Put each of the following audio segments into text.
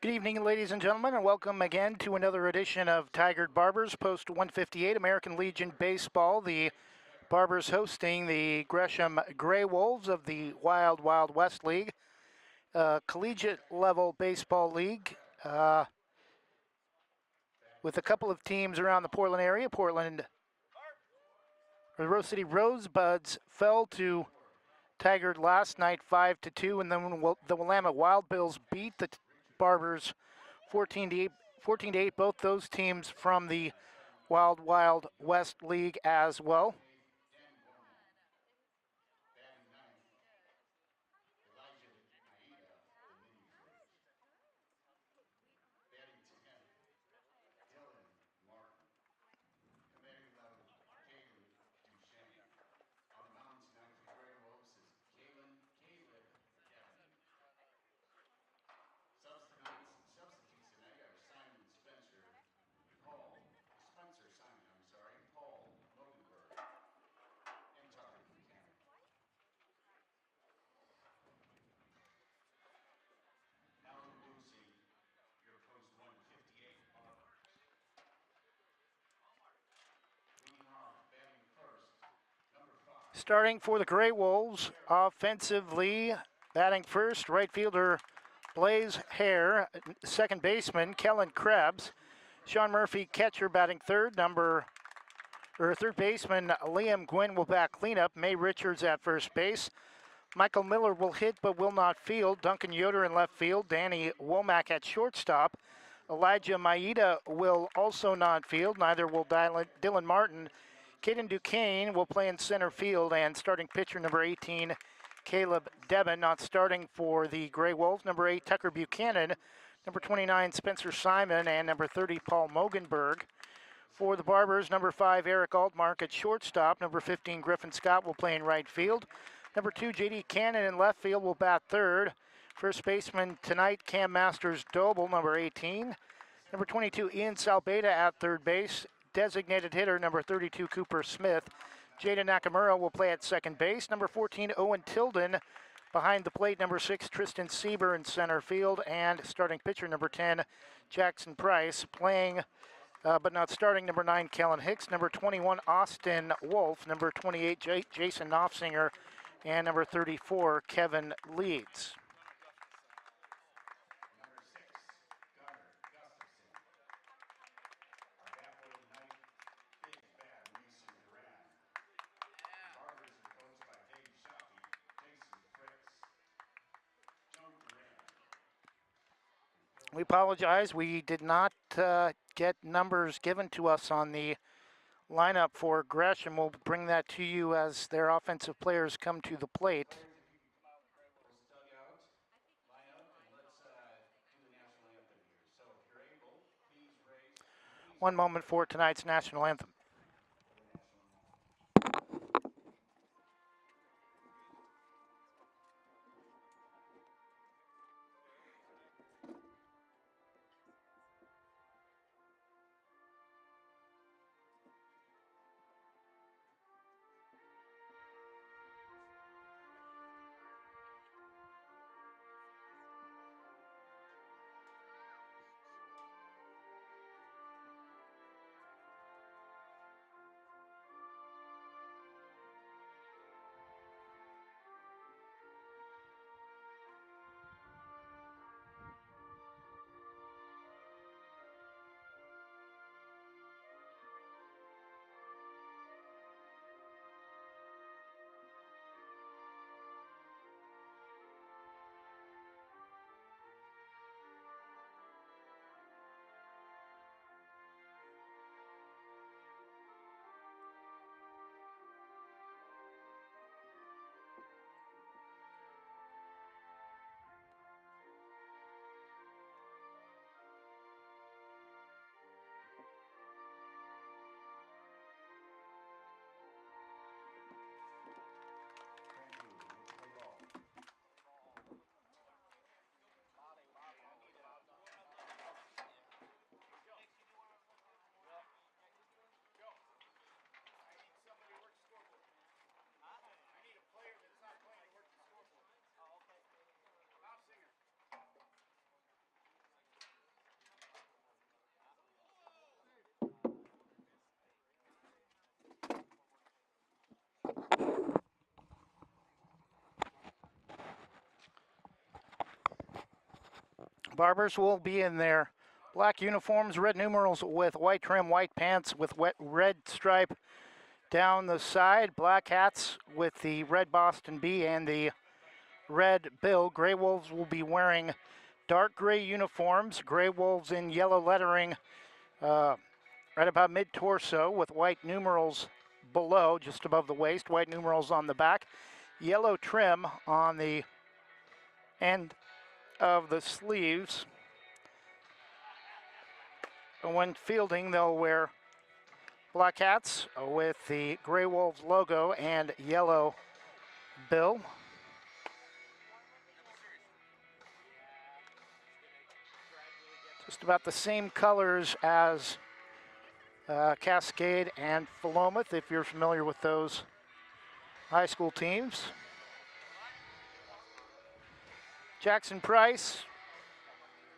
Good evening, ladies and gentlemen, and welcome again to another edition of Tigard Barbers, Post 158 American Legion Baseball. The Barbers hosting the Gresham Graywolves of the Wild Wild West League, collegiate level baseball league, with a couple of teams around the Portland area. The Rose City Rosebuds fell to Tigard last night 5-2, and then the Willamette Wild Bills beat the Barbers 14-8. 14-8, both those teams from the Wild Wild West League as well. Starting for the Gray Wolves, offensively, batting first, right fielder Blaze Hare, second baseman Kellen Krebs, Sean Murphy, catcher, batting third. Third baseman Liam Gwynn will bat cleanup. May Richards at first base. Michael Miller will hit but will not field. Duncan Yoder in left field. Danny Womack at shortstop. Elijah Maeda will also not field. Neither will Dylan Martin. Caden Duquesne will play in center field, and starting pitcher number 18, Caleb Devon. Not starting for the Gray Wolves, number 8, Tucker Buchanan, number 29, Spencer Simon, and number 30, Paul Mogenberg. For the Barbers, number 5, Eric Altmark at shortstop. Number 15, Griffin Scott will play in right field. Number 2, J.D. Cannon in left field will bat third. First baseman tonight, Cam Masters Doble, number 18. Number 22, Ian Salbeda at third base. Designated hitter, number 32, Cooper Smith. Jada Nakamura will play at second base. Number 14, Owen Tilden. Behind the plate, number 6, Tristan Sieber in center field. And starting pitcher, number 10, Jackson Price. Playing, but not starting, number 9, Kellen Hicks. Number 21, Austin Wolf. Number 28, Jason Knopfsinger. And number 34, Kevin Leeds. We apologize. We did not get numbers given to us on the lineup for Gresham. We'll bring that to you as their offensive players come to the plate. One moment for tonight's national anthem. Barbers will be in their black uniforms, red numerals with white trim, white pants with red stripe down the side, black hats with the red Boston B and the red bill. Graywolves will be wearing dark gray uniforms, Graywolves in yellow lettering right about mid-torso with white numerals below, just above the waist, white numerals on the back, yellow trim on the end of the sleeves. And when fielding, they'll wear black hats with the Graywolves logo and yellow bill. Just about the same colors as Cascade and Philomath, if you're familiar with those high school teams. Jackson Price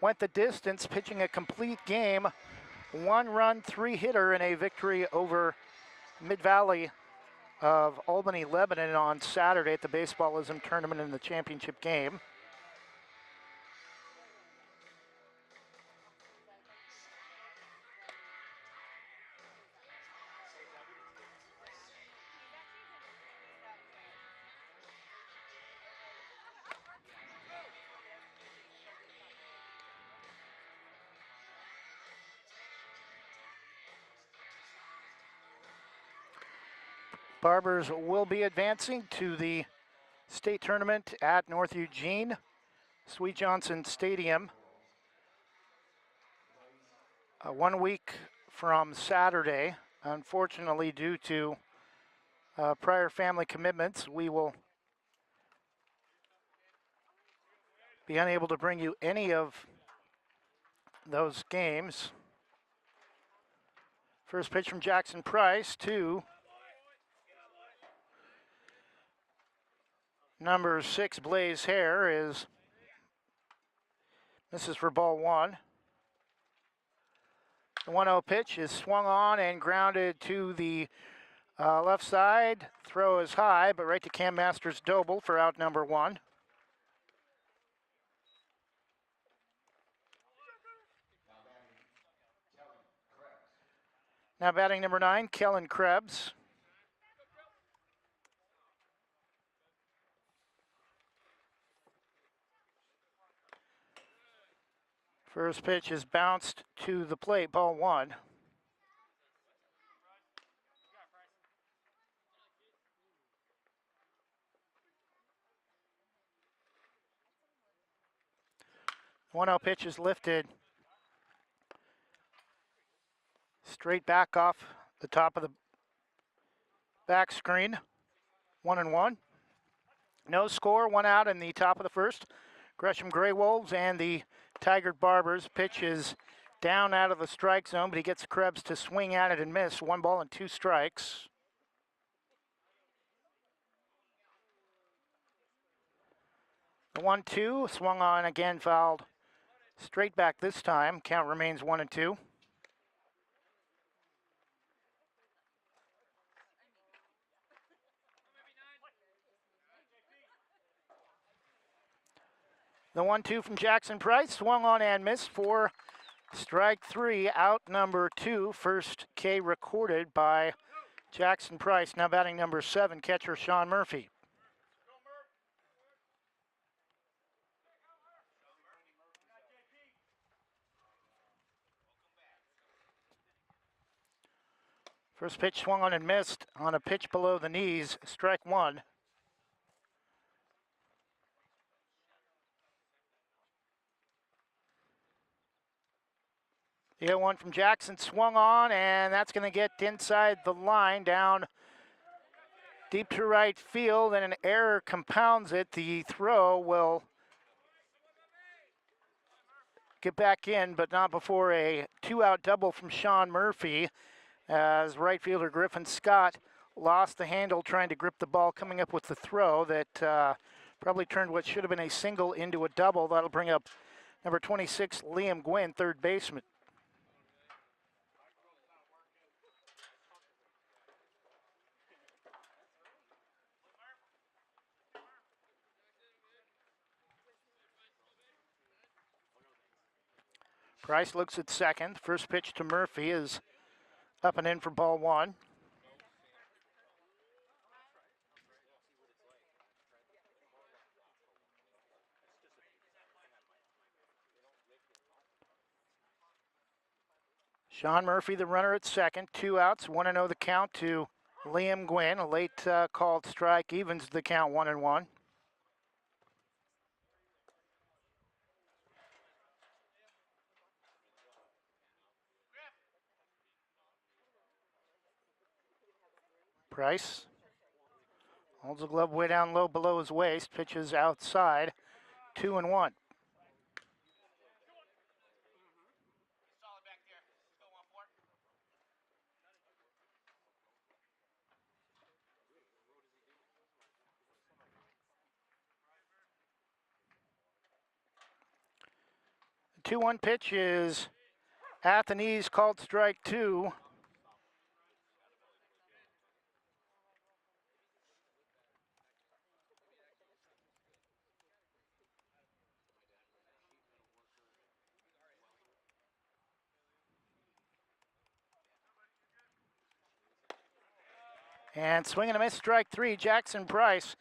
went the distance, pitching a complete game. 1-run, 3-hitter in a victory over Mid-Valley of Albany, Lebanon on Saturday at the Baseballism tournament in the championship game. Barbers will be advancing to the state tournament at North Eugene, Sweet Johnson Stadium. 1 week from Saturday. Unfortunately, due to prior family commitments, we will be unable to bring you any of those games. First pitch from Jackson Price to number 6, Blaze Hare, is this is for ball 1. The 1-0 pitch is swung on and grounded to the left side. Throw is high, but right to Cam Masters Doble for out number 1. Now batting number 9, Kellen Krebs. First pitch is bounced to the plate, ball 1. The 1-0 pitch is lifted straight back off the top of the back screen. 1-1. No score, 1 out in the top of the first. Gresham Graywolves and the Tigard Barbers. Pitch is down out of the strike zone, but he gets Krebs to swing at it and miss. 1 ball and 2 strikes. The 1-2 swung on again, fouled straight back this time. Count remains 1-2. The 1-2 from Jackson Price, swung on and missed for strike 3, out number 2. First K recorded by Jackson Price. Now batting number 7, catcher Sean Murphy. First pitch swung on and missed on a pitch below the knees, strike 1. The 0-1 from Jackson swung on, and that's going to get inside the line, down deep to right field, and an error compounds it. The throw will get back in, but not before a 2-out double from Sean Murphy, as right fielder Griffin Scott lost the handle trying to grip the ball, coming up with the throw that probably turned what should have been a single into a double. That'll bring up number 26, Liam Gwynn, third baseman. Price looks at second. First pitch to Murphy is up and in for ball one. Sean Murphy, the runner at second. 2 outs, 1-0 the count to Liam Gwynn. A late called strike evens the count 1-1. Price holds the glove way down low below his waist. Pitches outside. 2-1. The 2-1 pitch is at the knees, called strike 2. And swing and a miss, strike 3. Jackson Price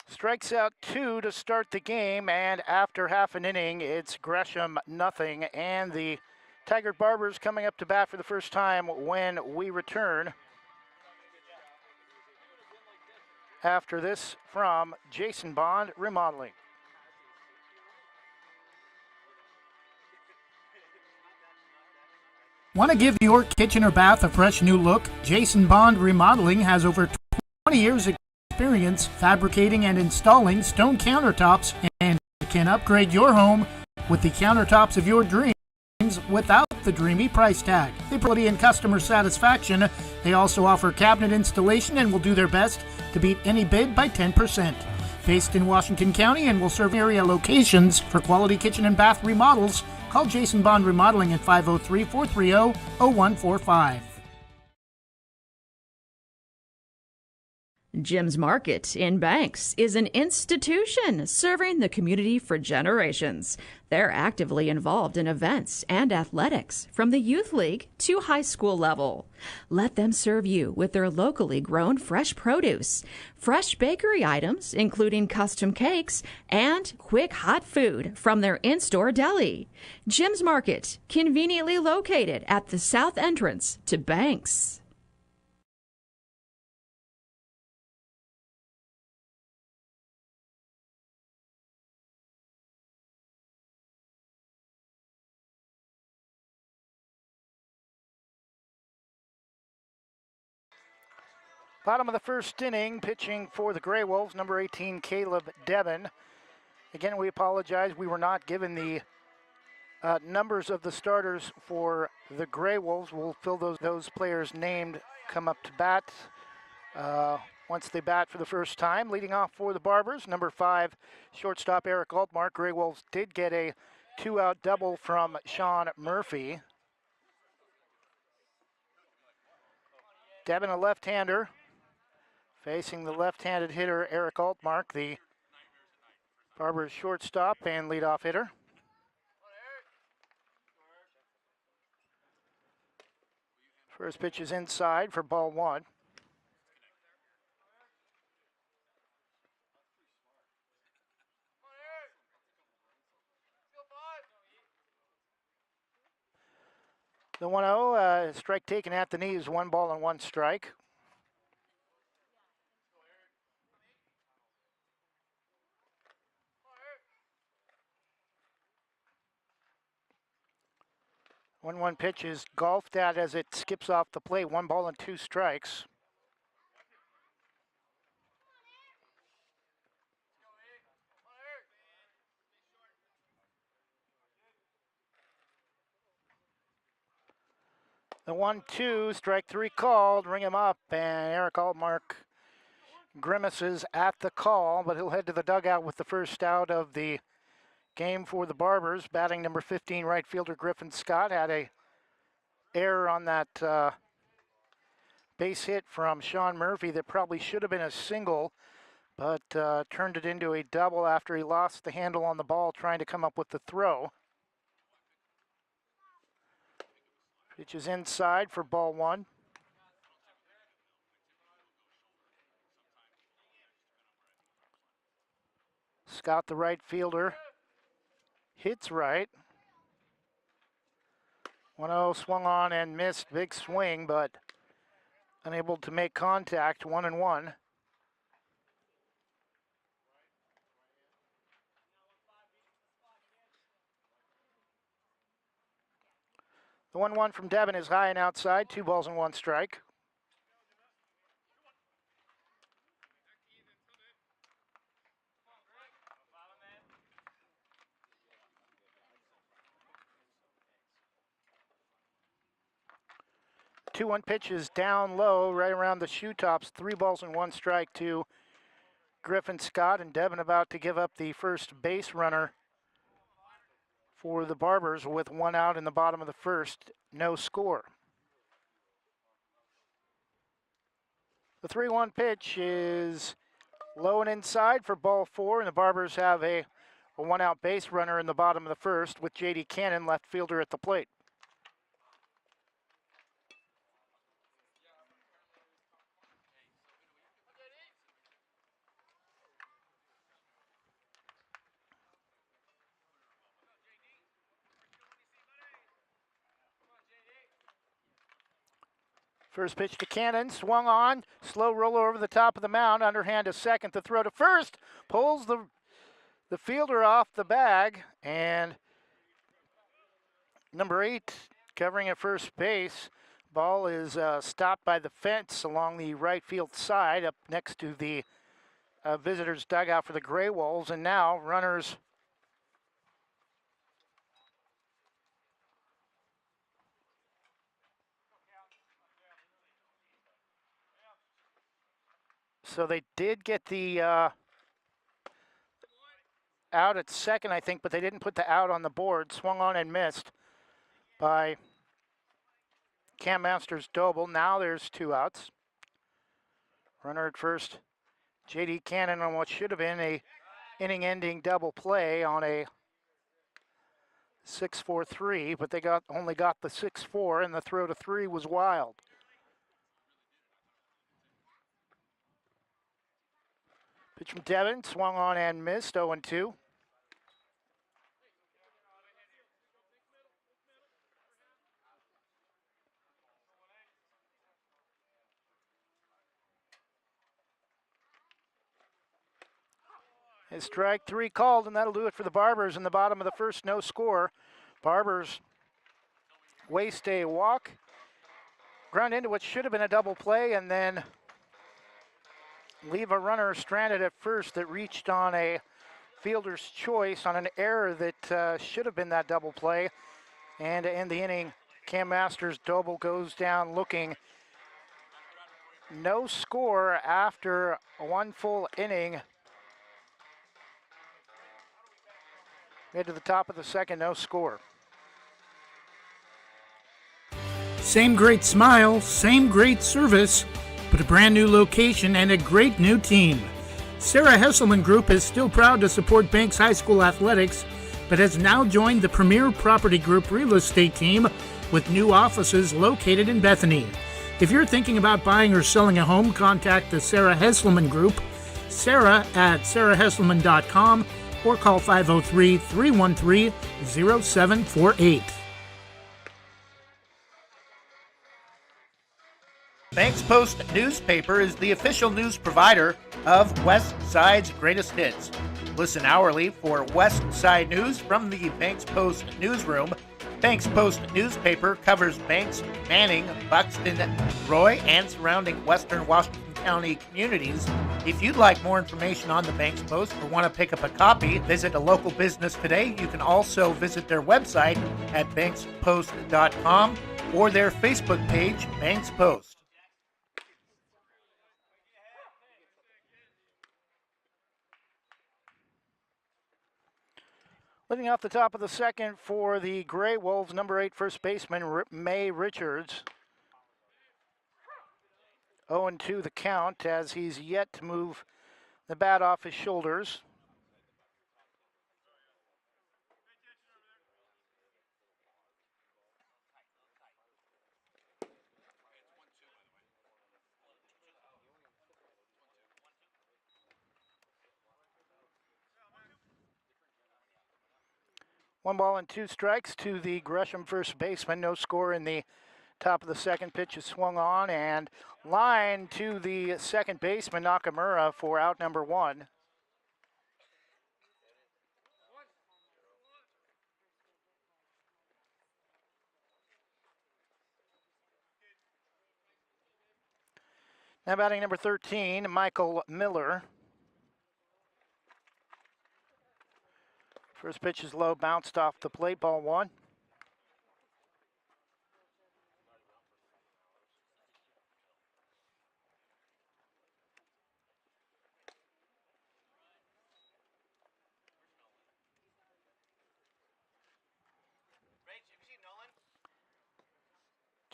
strikes out 2 to start the game, and after half an inning, it's Gresham nothing, and the Tigard Barbers coming up to bat for the first time when we return. After this from Jason Bond Remodeling. Want to give your kitchen or bath a fresh new look? Jason Bond Remodeling has over 20 years experience fabricating and installing stone countertops and can upgrade your home with the countertops of your dreams without the dreamy price tag. They put in customer satisfaction. They also offer cabinet installation and will do their best to beat any bid by 10%. Based in Washington County and will serve area locations. For quality kitchen and bath remodels, call Jason Bond Remodeling at 503-430-0145. Jim's Market in Banks is an institution serving the community for generations. They're actively involved in events and athletics from the youth league to high school level. Let them serve you with their locally grown fresh produce, fresh bakery items, including custom cakes, and quick hot food from their in-store deli. Jim's Market, conveniently located at the south entrance to Banks. Bottom of the first inning, pitching for the Graywolves, number 18, Caleb Devon. Again, we apologize. We were not given the numbers of the starters for the Graywolves. We'll fill those players named come up to bat once they bat for the first time. Leading off for the Barbers, number 5, shortstop Eric Altmark. Graywolves did get a 2-out double from Sean Murphy. Devon, a left-hander, facing the left-handed hitter, Eric Altmark, the Barbers shortstop and leadoff hitter. First pitch is inside for ball 1. The 1-0, strike taken at the knees, 1 ball and 1 strike. The 1-1 pitch is golfed at as it skips off the plate, 1 ball and 2 strikes. The 1-2, strike 3 called, ring him up, and Eric Altmark grimaces at the call, but he'll head to the dugout with the first out of the game for the Barbers. Batting number 15, right fielder Griffin Scott had a error on that base hit from Sean Murphy that probably should have been a single, but turned it into a double after he lost the handle on the ball trying to come up with the throw. Pitch is inside for ball one. Scott, the right fielder, hits right. 1-0 swung on and missed. Big swing, but unable to make contact. 1-1. The 1-1 from Devon is high and outside. 2 balls and 1 strike. The 2-1 pitch is down low, right around the shoe tops. 3 balls and 1 strike to Griffin Scott, and Devon about to give up the first base runner for the Barbers with 1 out in the bottom of the first. No score. The 3-1 pitch is low and inside for ball 4, and the Barbers have a 1-out base runner in the bottom of the first with J.D. Cannon, left fielder, at the plate. First pitch to Cannon, swung on, slow roller over the top of the mound, underhand to second, to throw to first, pulls the fielder off the bag, and number 8 covering at first base. Ball is stopped by the fence along the right field side up next to the visitors' dugout for the Graywolves, and now runners so they did get the out at second, I think, but they didn't put the out on the board. Swung on and missed by Cam Masters' double. Now there's 2 outs. Runner at first, J.D. Cannon on what should have been a inning-ending double play on a 6-4-3, but they only got the 6-4, and the throw to 3 was wild. Pitch from Devon, swung on and missed, 0-2. And strike 3 called, and that'll do it for the Barbers in the bottom of the first. No score. Barbers waste a walk, ground into what should have been a double play, and then leave a runner stranded at first that reached on a fielder's choice on an error that should have been that double play. And to end the inning, Cam Masters' double goes down looking. No score after 1 full inning. Mid to the top of the second, no score. Same great smile, same great service, but a brand new location and a great new team. Sarah Hesselman Group is still proud to support Banks High School athletics, but has now joined the Premier Property Group real estate team with new offices located in Bethany. If you're thinking about buying or selling a home, contact the Sarah Hesselman Group, Sarah at sarahhesselman.com, or call 503-313-0748. Banks Post newspaper is the official news provider of West Side's greatest hits. Listen hourly for West Side news from the Banks Post newsroom. Banks Post newspaper covers Banks, Manning, Buxton, Roy, and surrounding western Washington County communities. If you'd like more information on the Banks Post or want to pick up a copy, visit a local business today. You can also visit their website at bankspost.com or their Facebook page, Banks Post. Leading off the top of the second for the Graywolves, number 8 first baseman May Richards. 0-2 the count as he's yet to move the bat off his shoulders. 1 ball and 2 strikes to the Gresham first baseman. No score in the top of the second. Pitch is swung on and line to the second baseman, Nakamura, for out number 1. Now batting number 13, Michael Miller. First pitch is low, bounced off the plate, ball 1.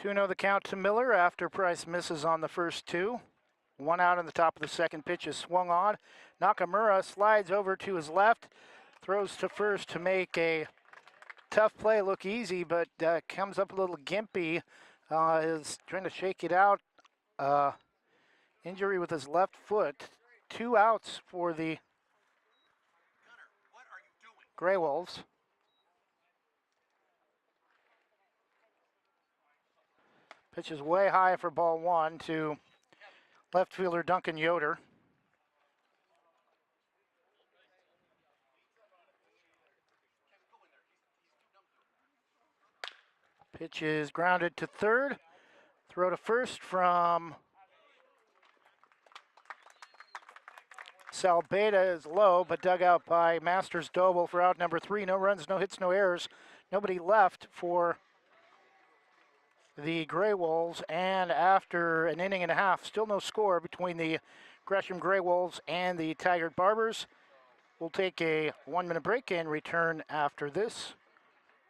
Two 2-0 the count to Miller after Price misses on the first 2. 1 out on the top of the second. Pitch is swung on. Nakamura slides over to his left, throws to first to make a tough play look easy, but comes up a little gimpy. Is trying to shake it out. Injury with his left foot. 2 outs for the Graywolves. Pitch is way high for ball 1 to left fielder Duncan Yoder. Pitch is grounded to third. Throw to first from Salbeda is low, but dug out by Masters Doble for out number 3. No runs, no hits, no errors. Nobody left for the Graywolves, and after an inning and a half, still no score between the Gresham Graywolves and the Tigard Barbers. We'll take a 1-minute break and return after this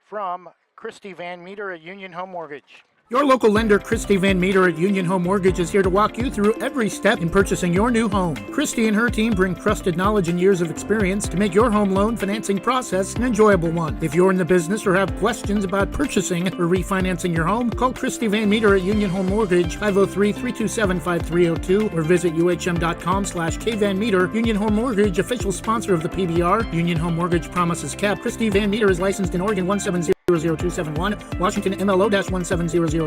from Christy Van Meter at Union Home Mortgage. Your local lender, Christy Van Meter at Union Home Mortgage, is here to walk you through every step in purchasing your new home. Christy and her team bring trusted knowledge and years of experience to make your home loan financing process an enjoyable one. If you're in the business or have questions about purchasing or refinancing your home, call Christy Van Meter at Union Home Mortgage, 503-327-5302, or visit uhm.com/kvanmeter. Union Home Mortgage, official sponsor of the PBR. Union Home Mortgage promises kept. Christy Van Meter is licensed in Oregon 1700271, Washington MLO-1700271,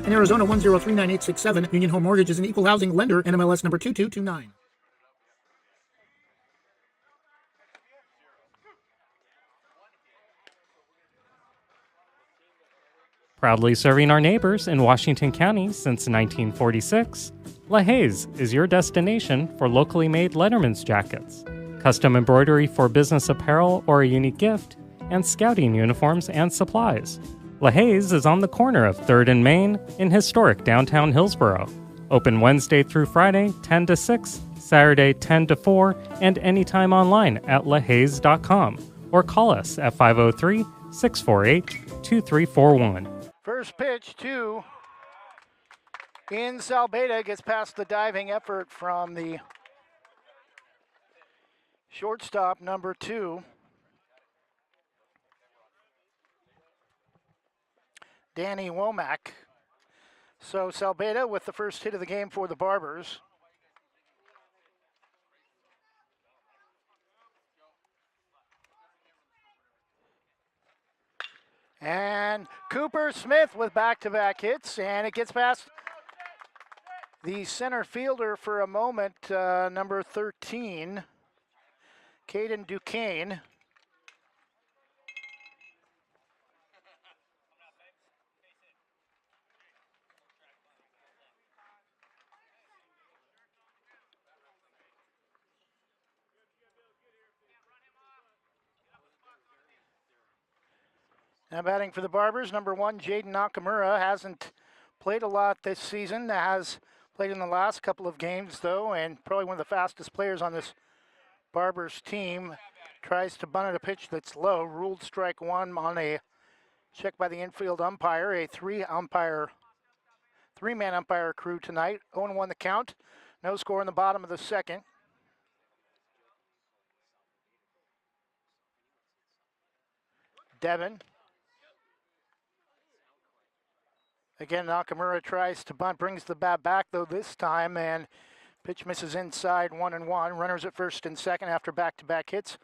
and Arizona 1039867. Union Home Mortgage is an equal housing lender, NMLS number 2229. Proudly serving our neighbors in Washington County since 1946, LaHaye's is your destination for locally made Letterman's jackets, custom embroidery for business apparel or a unique gift, and scouting uniforms and supplies. LaHaye's is on the corner of 3rd and Main in historic downtown Hillsboro. Open Wednesday through Friday, 10 to 6, Saturday, 10 to 4, and anytime online at lahayes.com, or call us at 503-648-2341. First pitch to in Salbeda, gets past the diving effort from the shortstop, number 2. Danny Womack. So Salbeda with the first hit of the game for the Barbers. And Cooper Smith with back-to-back hits, and it gets past the center fielder for a moment, number 13, Caden Duquesne. Now batting for the Barbers, number 1, Jaden Nakamura. Hasn't played a lot this season. Has played in the last couple of games, though, and probably one of the fastest players on this Barbers team. Tries to bunt at a pitch that's low. Ruled strike 1 on a check by the infield umpire. A 3-man umpire crew tonight. 0-1 the count. No score in the bottom of the second. Devin. Again, Nakamura tries to bunt, brings the bat back, though, this time, and pitch misses inside, 1-1. Runners at first and second after back-to-back hits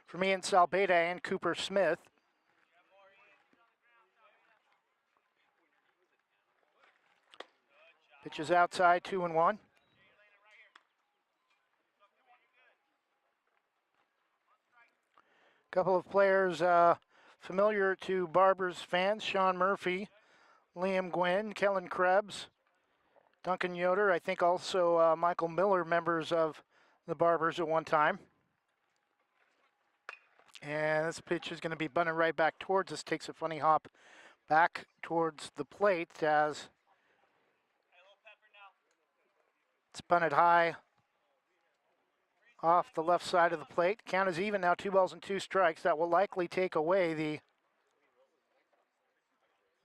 from Ian Salbeda and Cooper Smith. Pitch is outside, 2-1. Couple of players familiar to Barbers fans: Sean Murphy, Liam Gwynn, Kellen Krebs, Duncan Yoder, I think also Michael Miller, members of the Barbers at one time. And this pitch is going to be bunted right back towards us. Takes a funny hop back towards the plate as it's bunted high off the left side of the plate. Count is even now, 2-2. That will likely take away the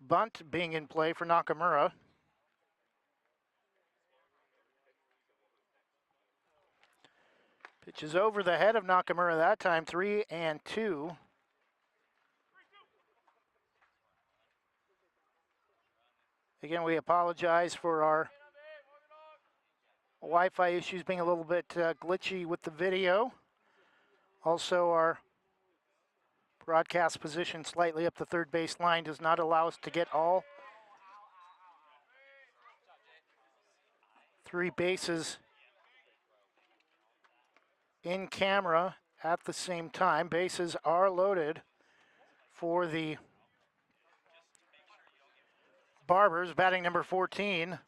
bunt being in play for Nakamura. Pitch is over the head of Nakamura that time, 3-2. Again, we apologize for our Wi-Fi issues being a little bit glitchy with the video. Also, our broadcast position slightly up the third base line does not allow us to get all three bases in camera at the same time. Bases are loaded for the Barbers. Batting number 14,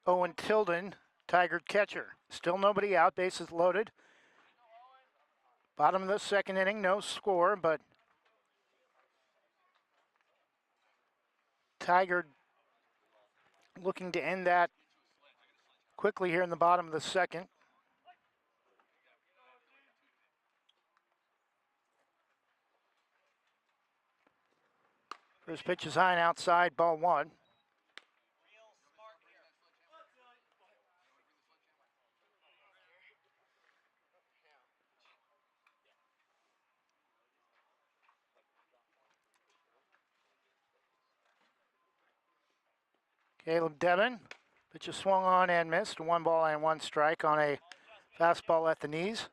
Owen Tilden, Tigard catcher. Still nobody out, bases loaded. Bottom of the second inning, no score, but Tigard looking to end that quickly here in the bottom of the second. First pitch is high and outside, ball one. Caleb Devon, pitch is swung on and missed. 1-1 strike on a fastball at the knees.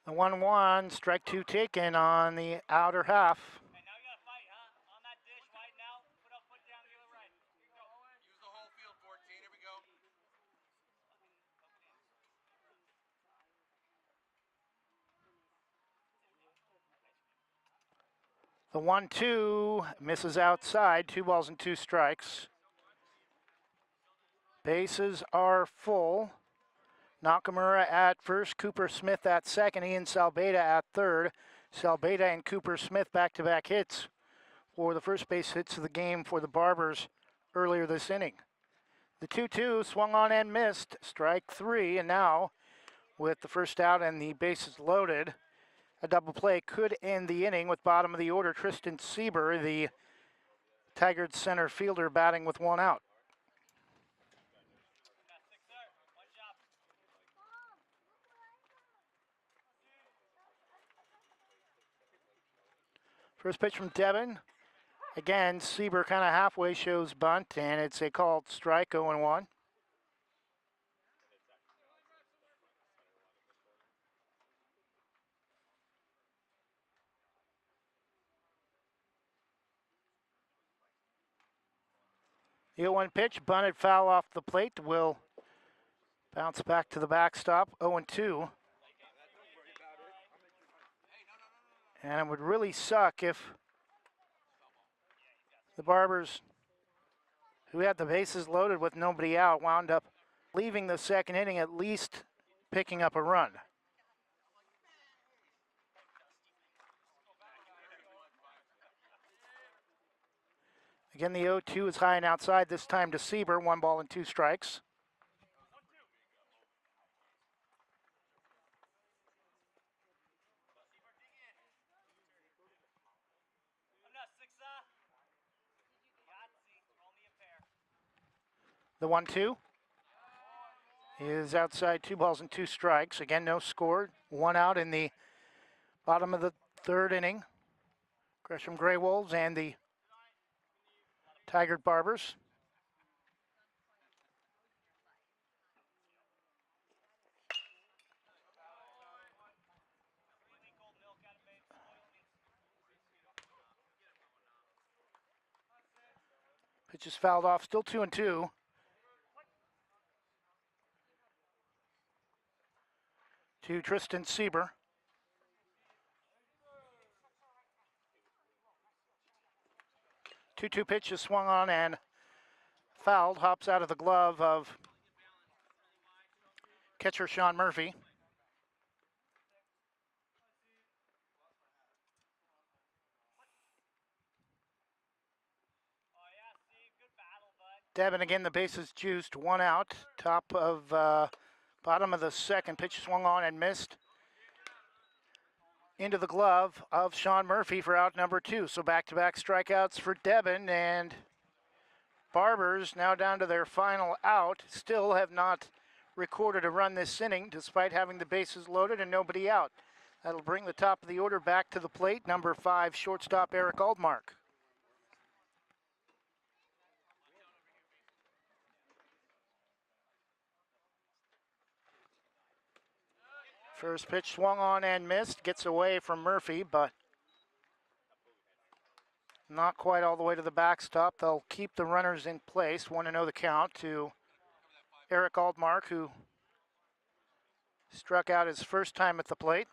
The 1-1, strike two taken on the outer half. The 1-2 misses outside, 2-2. Bases are full. Nakamura at first, Cooper Smith at second, Ian Salbeda at third. Salbeda and Cooper Smith back-to-back hits for the first base hits of the game for the Barbers earlier this inning. The 2-2 swung on and missed, strike three, and now with the first out and the bases loaded, a double play could end the inning with bottom of the order Tristan Sieber, the Tigard center fielder, batting with one out. First pitch from Devon. Again, Sieber kind of halfway shows bunt, and it's a called strike, 0-1. The 0-1 pitch, bunted foul off the plate, will bounce back to the backstop, 0-2. And it would really suck if the Barbers, who had the bases loaded with nobody out, wound up leaving the second inning at least picking up a run. Again, the 0-2 is high and outside, this time to Sieber, 1-2. The 1-2 is outside, 2-2. Again, no score, one out in the bottom of the third inning. Gresham Graywolves and the Tigard Barbers. Pitch is fouled off, still 2-2. To Tristan Sieber. Two pitch is swung on and fouled. Hops out of the glove of catcher Sean Murphy. Devin again, the bases juiced, one out. Top of bottom of the second. Pitch swung on and missed into the glove of Sean Murphy for out number 2. So back-to-back strikeouts for Devin, and Barbers now down to their final out. Still have not recorded a run this inning despite having the bases loaded and nobody out. That'll bring the top of the order back to the plate. Number 5, shortstop Eric Aldmark. First pitch swung on and missed. Gets away from Murphy, but not quite all the way to the backstop. They'll keep the runners in place. 1-0 the count to Eric Aldmark, who struck out his first time at the plate.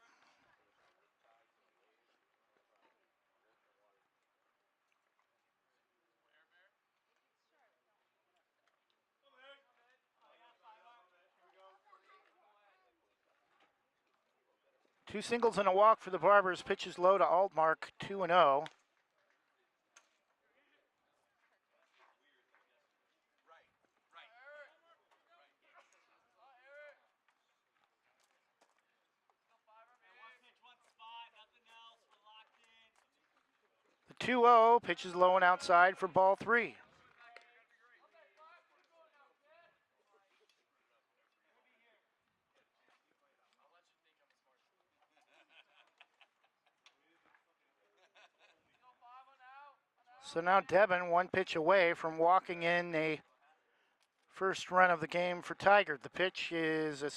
Two singles and a walk for the Barbers. Pitches low to Aldmark, 2-0. The 2-0 pitches low and outside for ball 3. So now Devin one pitch away from walking in a first run of the game for Tigard. The pitch is a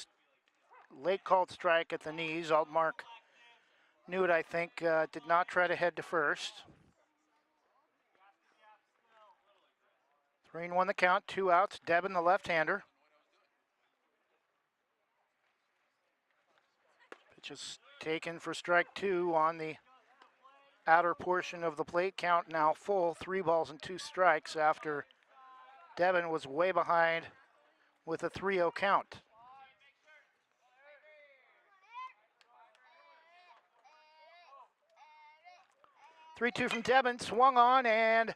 late called strike at the knees. Aldmark knew it, I think, did not try to head to first. 3-1 the count, 2 outs. Devin, the left-hander. Pitch is taken for strike 2 on the outer portion of the plate. Count now full, 3 balls and 2 strikes after Devin was way behind with a 3-0 count. Three-two from Devin, swung on, and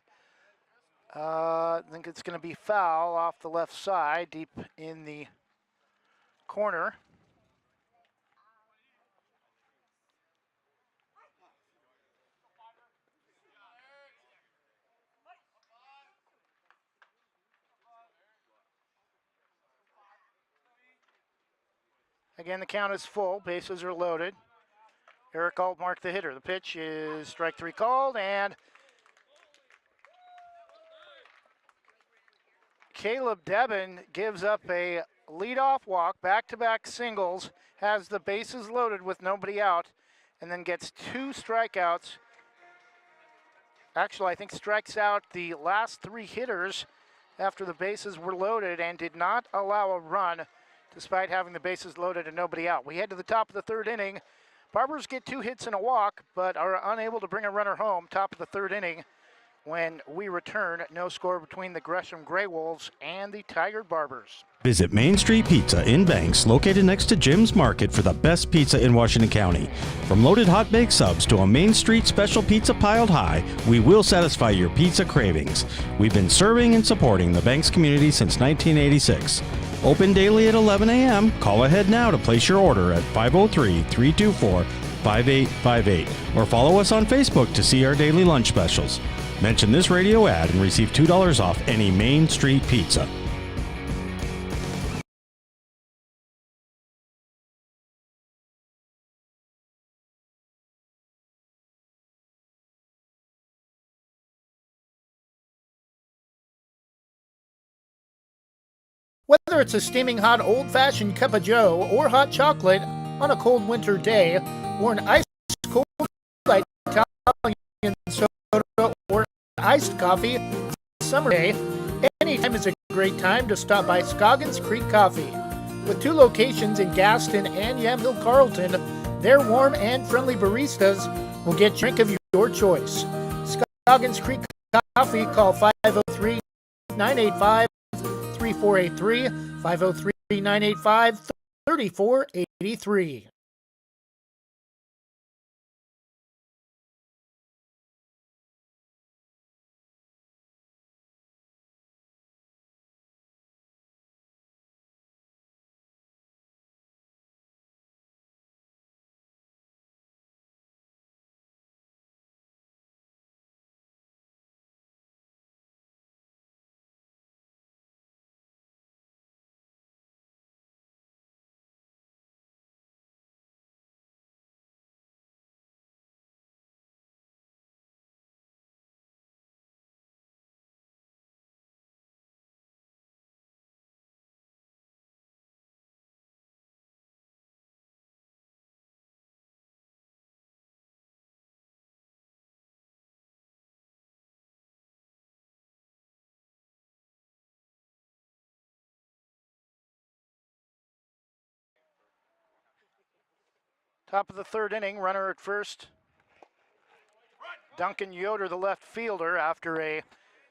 I think it's going to be foul off the left side, deep in the corner. Again, the count is full, bases are loaded. Eric Aldmark, the hitter. The pitch is strike 3 called, and Caleb Devin gives up a leadoff walk, back-to-back singles, has the bases loaded with nobody out, and then gets 2 strikeouts. Actually, I think strikes out the last 3 hitters after the bases were loaded and did not allow a run despite having the bases loaded and nobody out. We head to the top of the 3rd inning. Barbers get 2 hits and a walk, but are unable to bring a runner home. Top of the 3rd inning. When we return, no score between the Gresham Graywolves and the Tigard Barbers. Visit Main Street Pizza in Banks, located next to Jim's Market, for the best pizza in Washington County. From loaded hot baked subs to a Main Street special pizza piled high, we will satisfy your pizza cravings. We've been serving and supporting the Banks community since 1986. Open daily at 11 a.m. Call ahead now to place your order at 503-324-5858 or follow us on Facebook to see our daily lunch specials. Mention this radio ad and receive $2 off any Main Street pizza. Whether it's a steaming hot old-fashioned cup of joe or hot chocolate on a cold winter day, or an ice-cold Italian soda or iced coffee, summer day, anytime is a great time to stop by Scoggins Creek Coffee. With 2 locations in Gaston and Yamhill Carlton, their warm and friendly baristas will get a drink of your choice. Scoggins Creek Coffee, call 503-985-3483, 503-985-3483. Top of the third inning, runner at first. Duncan Yoder, the left fielder, after a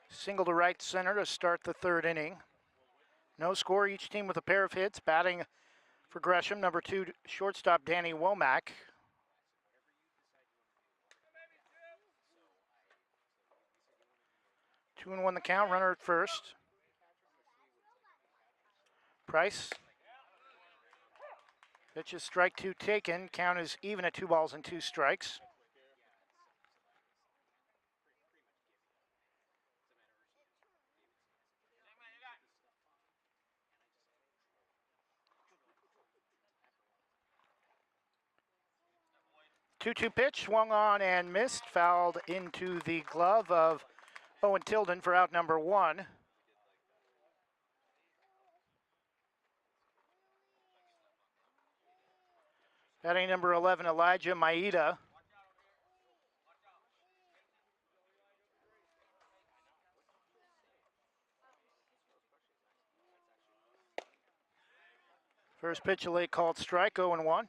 single to right center to start the third inning. No score, each team with a pair of hits. Batting for Gresham, number 2 shortstop Danny Womack. Two and one the count, runner at first. Price. Pitches strike 2 taken. Count is even at 2 balls and 2 strikes. Two-two pitch, swung on and missed, fouled into the glove of Owen Tilden for out number 1. Batting number 11, Elijah Maeda. First pitch, a late called strike, 0-1.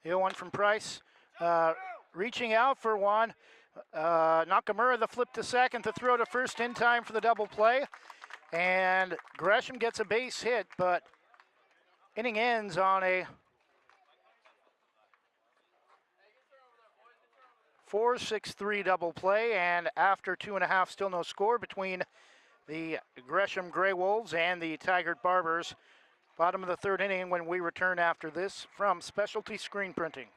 The 0-1 from Price. Reaching out for one. Nakamura, the flip to second, the throw to first in time for the double play. And Gresham gets a base hit, but inning ends on a 4-6-3 double play, and after 2.5, still no score between the Gresham Graywolves and the Tigard Barbers. Bottom of the third inning when we return after this from Specialty Screen Printing.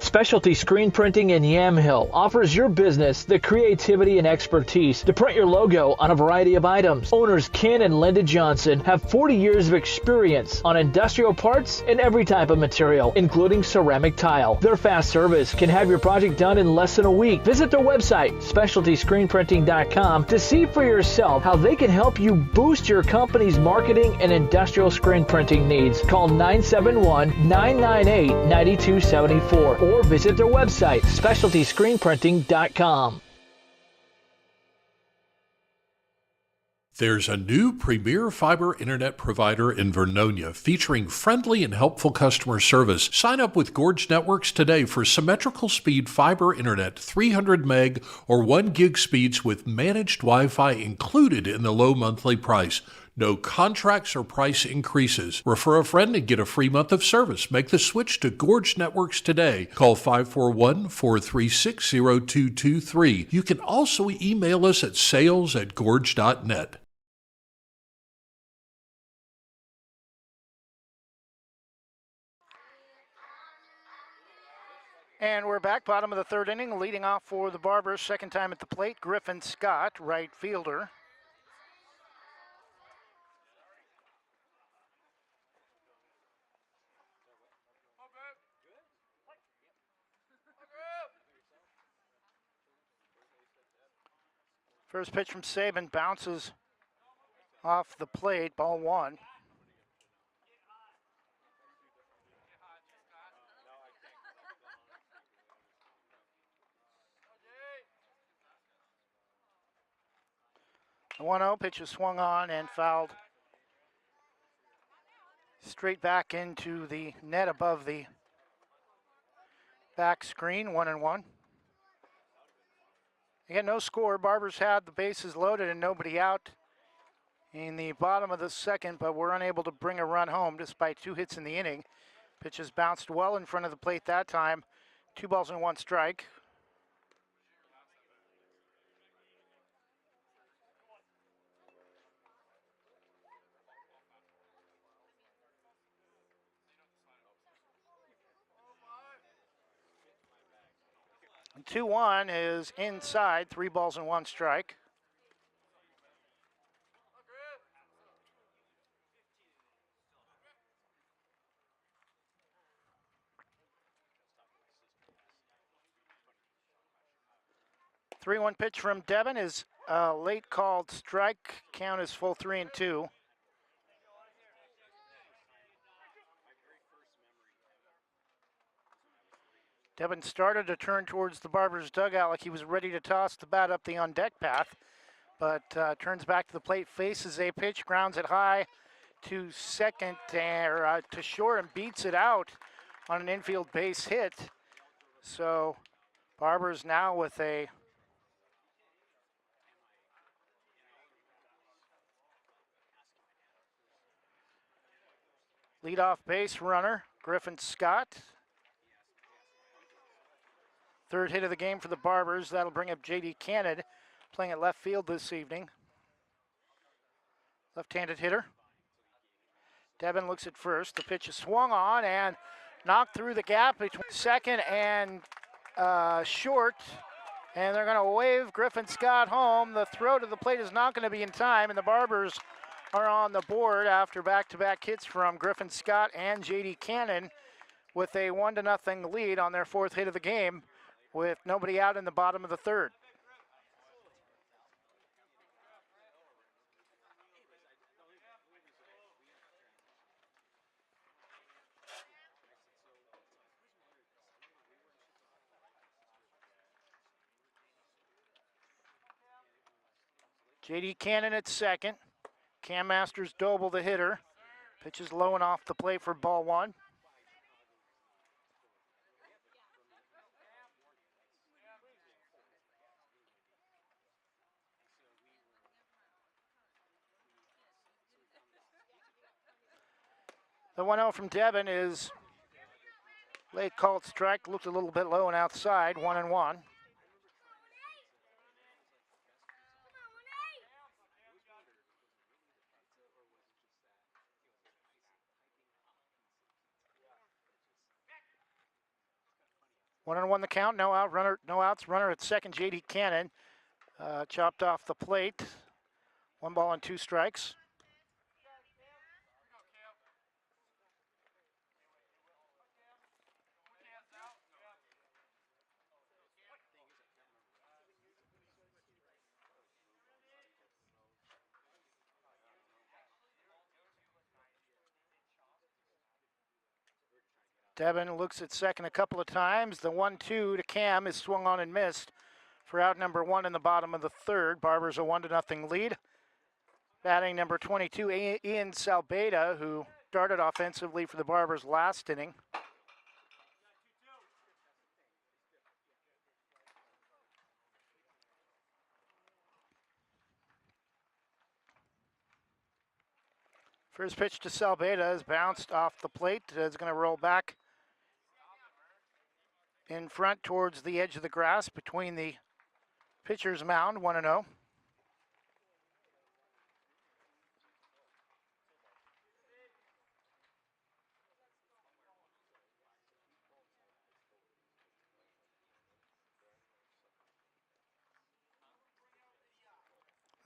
Specialty Screen Printing in Yamhill offers your business the creativity and expertise to print your logo on a variety of items. Owners Ken and Linda Johnson have 40 years of experience on industrial parts and every type of material, including ceramic tile. Their fast service can have your project done in less than a week. Visit their website, specialtyscreenprinting.com, to see for yourself how they can help you boost your company's marketing and industrial screen printing needs. Call 971-998-9274 or visit their website, specialtyscreenprinting.com. There's a new premier fiber internet provider in Vernonia featuring friendly and helpful customer service. Sign up with Gorge Networks today for symmetrical speed fiber internet, 300 meg or 1 gig speeds with managed Wi-Fi included in the low monthly price. No contracts or price increases. Refer a friend and get a free month of service. Make the switch to Gorge Networks today. Call 541-436-0223. You can also email us at sales@gorge.net. And we're back, bottom of the third inning, leading off for the Barbers, second time at the plate, Griffin Scott, right fielder. First pitch from Saban bounces off the plate, ball one. The 1-0 pitch is swung on and fouled straight back into the net above the back screen, 1-1. Again, no score. Barbers had the bases loaded and nobody out in the bottom of the second, but were unable to bring a run home despite 2 hits in the inning. Pitches bounced well in front of the plate that time. 2 balls and 1 strike. And 2-1 is inside, 3 balls and 1 strike. The 3-1 pitch from Devin is a late called strike. Count is full 3-2. Devin started to turn towards the Barbers dugout like he was ready to toss the bat up the on-deck path, but turns back to the plate, faces a pitch, grounds it high to second, to short, and beats it out on an infield base hit. So Barbers now with a leadoff base runner, Griffin Scott. Third hit of the game for the Barbers. That'll bring up J.D. Cannon, playing at left field this evening. Left-handed hitter. Devin looks at first. The pitch is swung on and knocked through the gap between second and short. And they're going to wave Griffin Scott home. The throw to the plate is not going to be in time, and the Barbers are on the board after back-to-back hits from Griffin Scott and J.D. Cannon with a 1-0 lead on their 4th hit of the game, with nobody out in the bottom of the 3rd. J.D. Cannon at second. Cam Masters Doble, the hitter. Pitch is low and off the plate for ball one. The 1-0 from Devin is late called strike, looked a little bit low and outside, 1-1. One and one the count, no outs, runner at second, J.D. Cannon. Chopped off the plate. 1 ball and 2 strikes. Devin looks at second a couple of times. The 1-2 to Cam is swung on and missed for out number 1 in the bottom of the 3rd. Barbers a 1-0 lead. Batting number 22, Ian Salbeda, who started offensively for the Barbers last inning. First pitch to Salbeda is bounced off the plate. It's going to roll back in front towards the edge of the grass between the pitcher's mound, 1-0.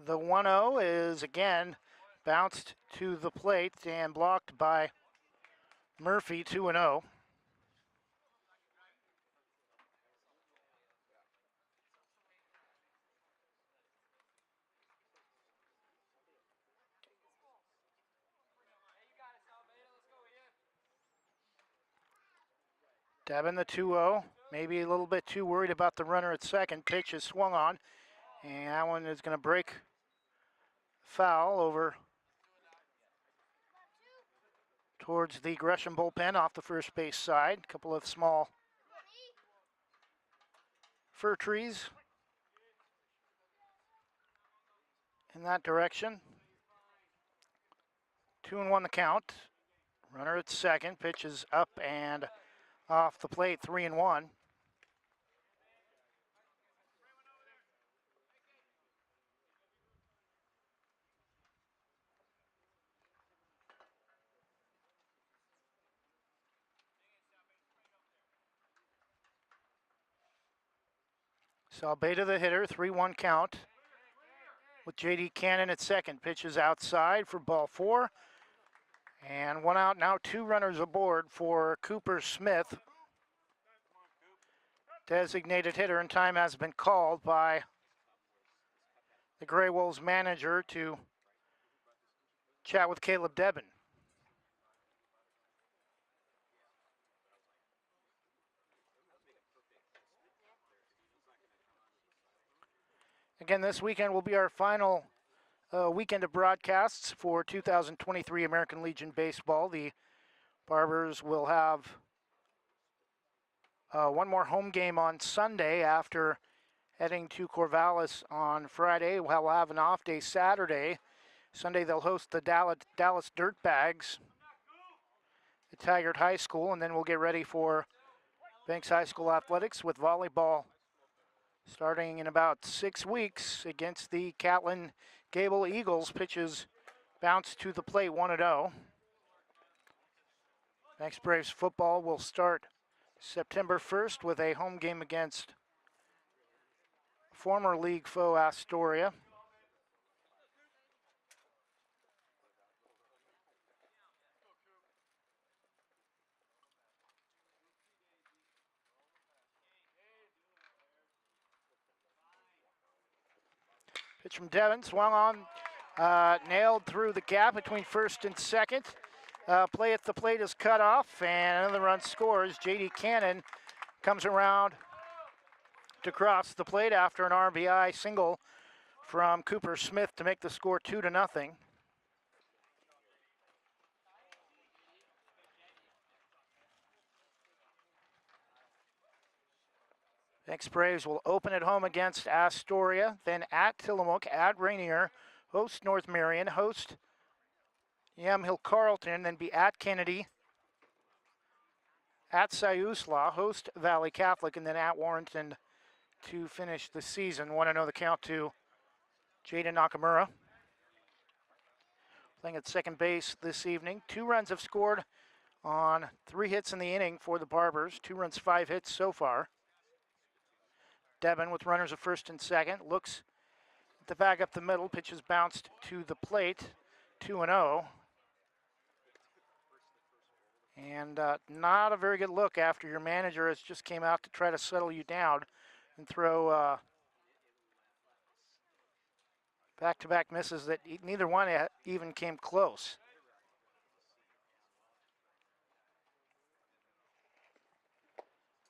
The 1-0 is again bounced to the plate and blocked by Murphy, 2-0. Devin, the 2-0. Maybe a little bit too worried about the runner at second. Pitch is swung on, and that one is going to break foul over towards the Gresham bullpen off the first base side. A couple of small fir trees in that direction. 2-1 the count. Runner at second. Pitch is up and off the plate. 3-1. Salbeda the hitter, 3-1 count. With J.D. Cannon at second. Pitches outside for ball 4. And 1 out, now 2 runners aboard for Cooper Smith. Designated hitter, and time has been called by the Graywolves manager to chat with Caleb Debin. Again, this weekend will be our final weekend of broadcasts for 2023 American Legion Baseball. The Barbers will have one more home game on Sunday after heading to Corvallis on Friday. We'll have an off day Saturday. Sunday they'll host the Dallas Dirtbags at Tigard High School, and then we'll get ready for Banks High School athletics with volleyball starting in about 6 weeks against the Catlin Gable Eagles. Pitches bounce to the plate 1-0. Banks Braves football will start September 1st with a home game against former league foe Astoria. Pitch from Devin, swung on, nailed through the gap between first and second. Play at the plate is cut off, and another run scores. J.D. Cannon comes around to cross the plate after an RBI single from Cooper Smith to make the score 2-0. Banks Braves will open at home against Astoria, then at Tillamook, at Rainier, host North Marion, host Yamhill Carlton, then be at Kennedy, at Siuslaw, host Valley Catholic, and then at Warrenton to finish the season. 1-0 the count to Jaden Nakamura. Playing at second base this evening. 2 runs have scored on 3 hits in the inning for the Barbers. 2 runs, 5 hits so far. Devin with runners at first and second. Looks to back up the middle. Pitches bounced to the plate. 2-0. And not a very good look after your manager has just came out to try to settle you down and throw back-to-back misses that neither one even came close.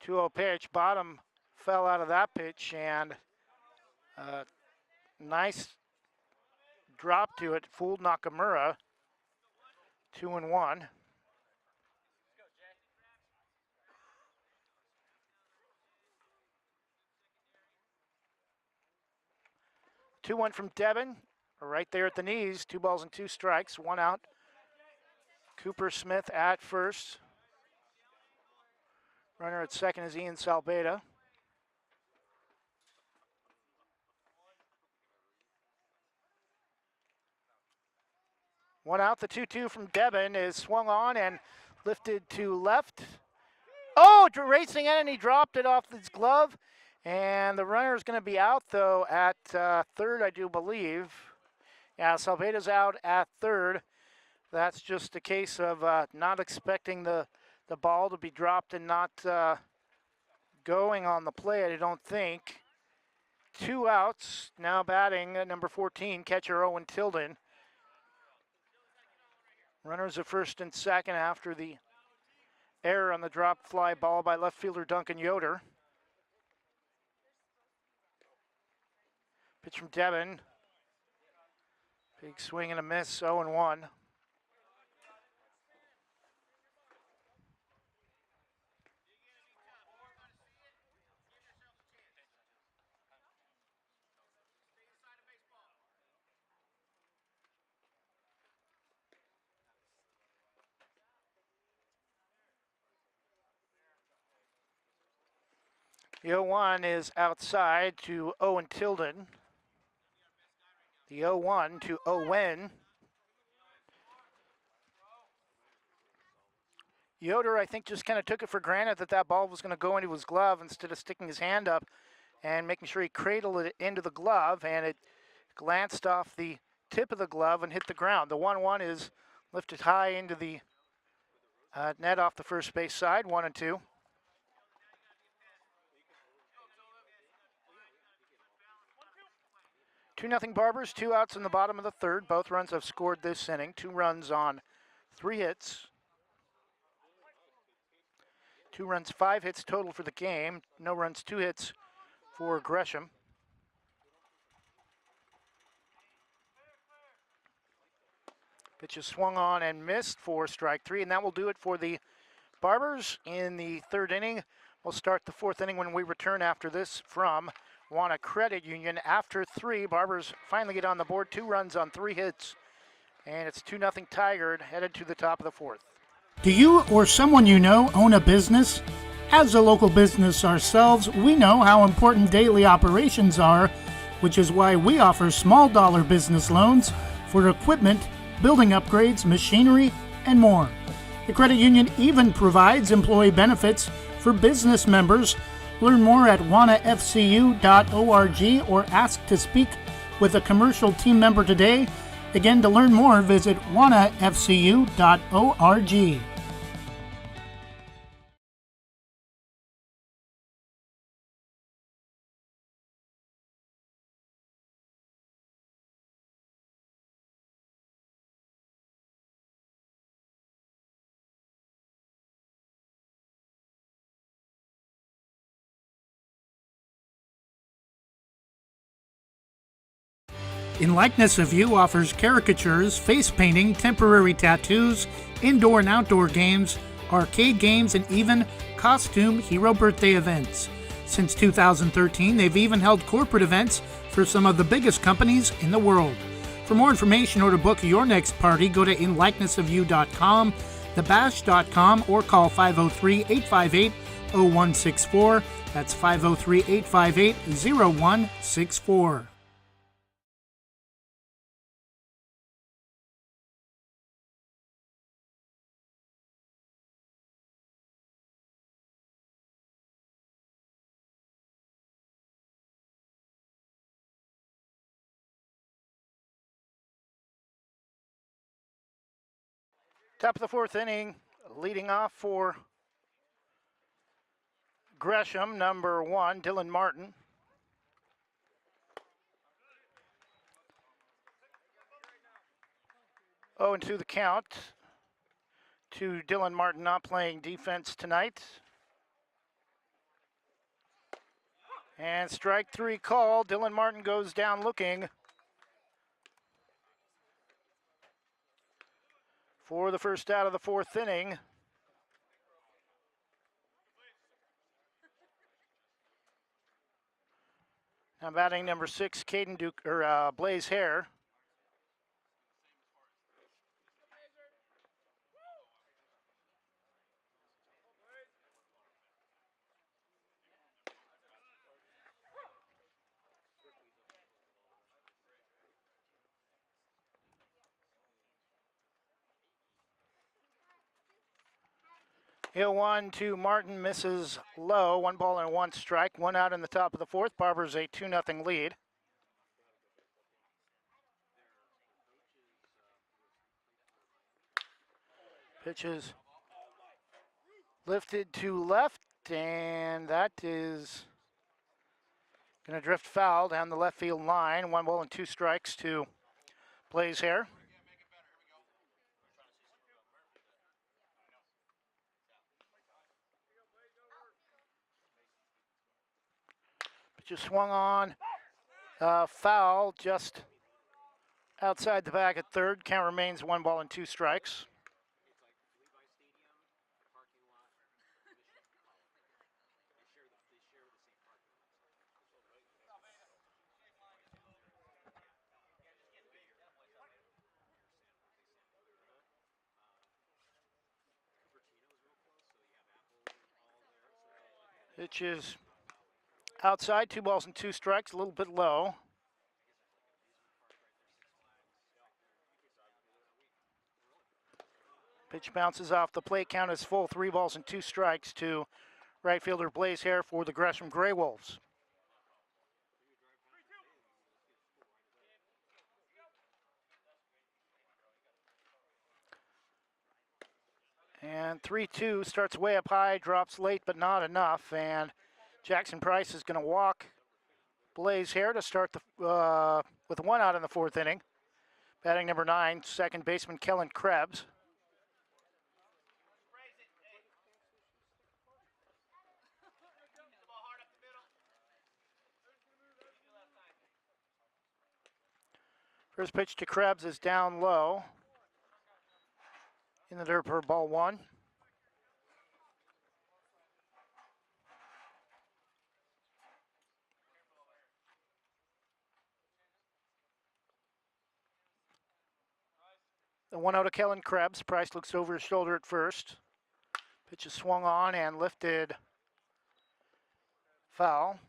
Two-0 pitch, bottom fell out of that pitch, and nice drop to it, fooled Nakamura. 2-1. 2-1 from Devin, right there at the knees. 2 balls and 2 strikes, 1 out. Cooper Smith at first. Runner at second is Ian Salbeda. One out, the 2-2 from Devin is swung on and lifted to left. Oh, racing in, and he dropped it off his glove. And the runner is going to be out, though, at third, I do believe. Yeah, Salveda's out at third. That's just a case of not expecting the ball to be dropped and not going on the play, I don't think. 2 outs, now batting number 14, catcher Owen Tilden. Runners at first and second after the Error on the drop fly ball by left fielder Duncan Yoder. Pitch from Devin. Big swing and a miss, 0-1. The 0-1 is outside to Owen Tilden. The 0-1 to Owen. Yoder, I think, just kind of took it for granted that that ball was going to go into his glove instead of sticking his hand up and making sure he cradled it into the glove, and it glanced off the tip of the glove and hit the ground. The 1-1 is lifted high into the net off the first base side, 1-2. Two nothing Barbers, 2 outs in the bottom of the third. Both runs have scored this inning. 2 runs on 3 hits. 2 runs, 5 hits total for the game. No runs, 2 hits for Gresham. Pitch is swung on and missed for strike 3, and that will do it for the Barbers in the third inning. We'll start the fourth inning when we return after this from Wanna Credit Union. After 3, Barbers finally get on the board. 2 runs on 3 hits, and it's 2-0 Tigard headed to the top of the fourth. Do you or someone you know own a business? As a local business ourselves, we know how important daily operations are, which is why we offer small dollar business loans for equipment, building upgrades, machinery, and more. The credit union even provides employee benefits for business members. Learn more at wannafcu.org or ask to speak with a commercial team member today. Again, to learn more, visit wannafcu.org. In Likeness of You offers caricatures, face painting, temporary tattoos, indoor and outdoor games, arcade games, and even costume hero birthday events. Since 2013, they've even held corporate events for some of the biggest companies in the world. For more information or to book your next party, go to inlikenessofyou.com, thebash.com, or call 503-858-0164. That's 503-858-0164. Top of the fourth inning, leading off for Gresham, number 1, Dylan Martin. Oh, and 2 the count to Dylan Martin, not playing defense tonight. And strike 3 call. Dylan Martin goes down looking for the first out of the fourth inning. Now batting number 6, Blaze Hare. Hill 1 to Martin, misses low. 1 ball and 1 strike. 1 out in the top of the fourth. Barbers a 2-0 lead. Pitch is lifted to left, and that is going to drift foul down the left field line. 1 ball and 2 strikes to Blaze Hare. Pitch is swung on. Foul just outside the bag at third. Count remains 1 ball and 2 strikes. Pitch is outside, 2 balls and 2 strikes, a little bit low. Pitch bounces off the plate, count is full, 3 balls and 2 strikes to right fielder Blaze Hare for the Gresham Graywolves. And 3-2 starts way up high, drops late but not enough, and Jackson Price is going to walk Blaze Hare to start the with 1 out in the 4th inning. Batting number 9, second baseman Kellen Krebs. First pitch to Krebs is down low. In the dirt for ball 1. The 1-0 to Kellen Krebs. Price looks over his shoulder at first. Pitch is swung on and lifted foul.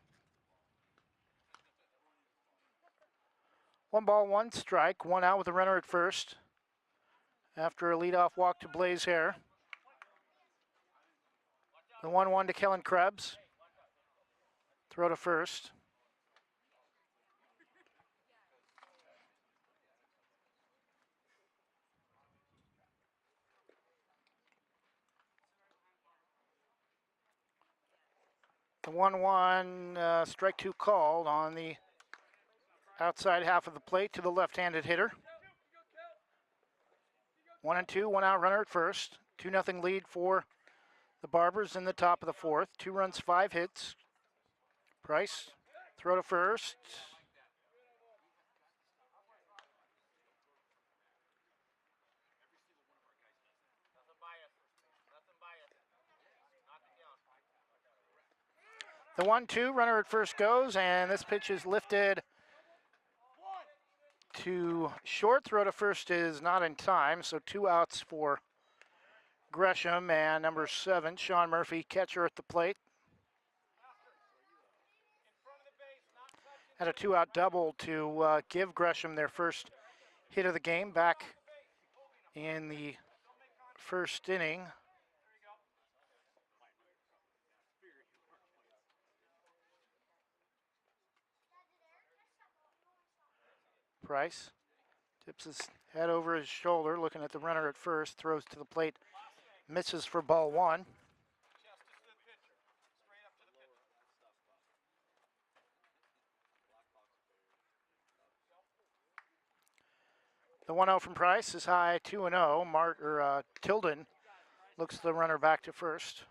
1 ball, 1 strike. 1 out with a runner at first. After a leadoff walk to Blaze Hare. The 1-1 to Kellen Krebs. Throw to first. The 1-1 strike 2 called on the outside half of the plate to the left-handed hitter. 1-2, 1 out runner at first. 2-0 lead for the Barbers in the top of the 4th. 2 runs, 5 hits. Price, throw to first. The 1-2, runner at first goes, and this pitch is lifted to short. Throw to first is not in time, so 2 outs for Gresham, and number 7, Sean Murphy, catcher at the plate. Had a 2-out double to give Gresham their first hit of the game back in the 1st inning. Price tips his head over his shoulder, looking at the runner at first, throws to the plate, misses for ball 1. The 1-0 from Price is high, 2-0. Tilden looks the runner back to first.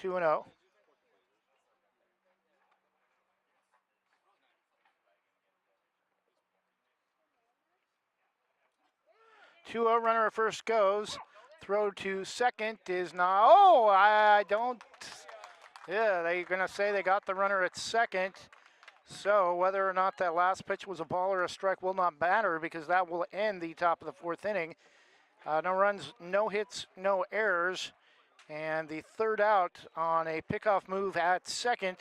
2-0. 2-0 runner at first goes. Throw to second is not. Oh, I don't. Yeah, they're going to say they got the runner at second. So whether or not that last pitch was a ball or a strike will not matter, because that will end the top of the 4th inning. No runs, no hits, no errors. And the 3rd out on a pickoff move at second.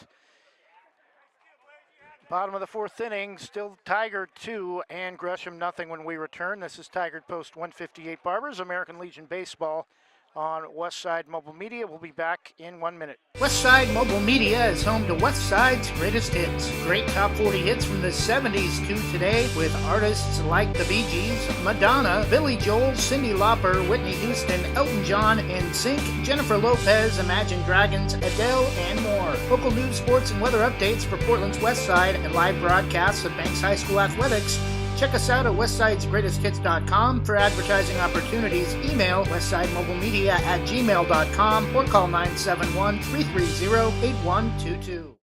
Bottom of the 4th inning, still Tigard 2 and Gresham nothing when we return. This is Tigard Post 158 Barbers, American Legion Baseball on Westside Mobile Media. We'll be back in 1 minute. Westside Mobile Media is home to Westside's greatest hits. Great top 40 hits from the 70s to today with artists like the Bee Gees, Madonna, Billy Joel, Cyndi Lauper, Whitney Houston, Elton John, NSYNC, Jennifer Lopez, Imagine Dragons, Adele, and more. Local news, sports, and weather updates for Portland's Westside and live broadcasts of Banks High School athletics. Check us out at westsidesgreatesthits.com for advertising opportunities. Email westsidemobilemedia@gmail.com or call 971-330-8122.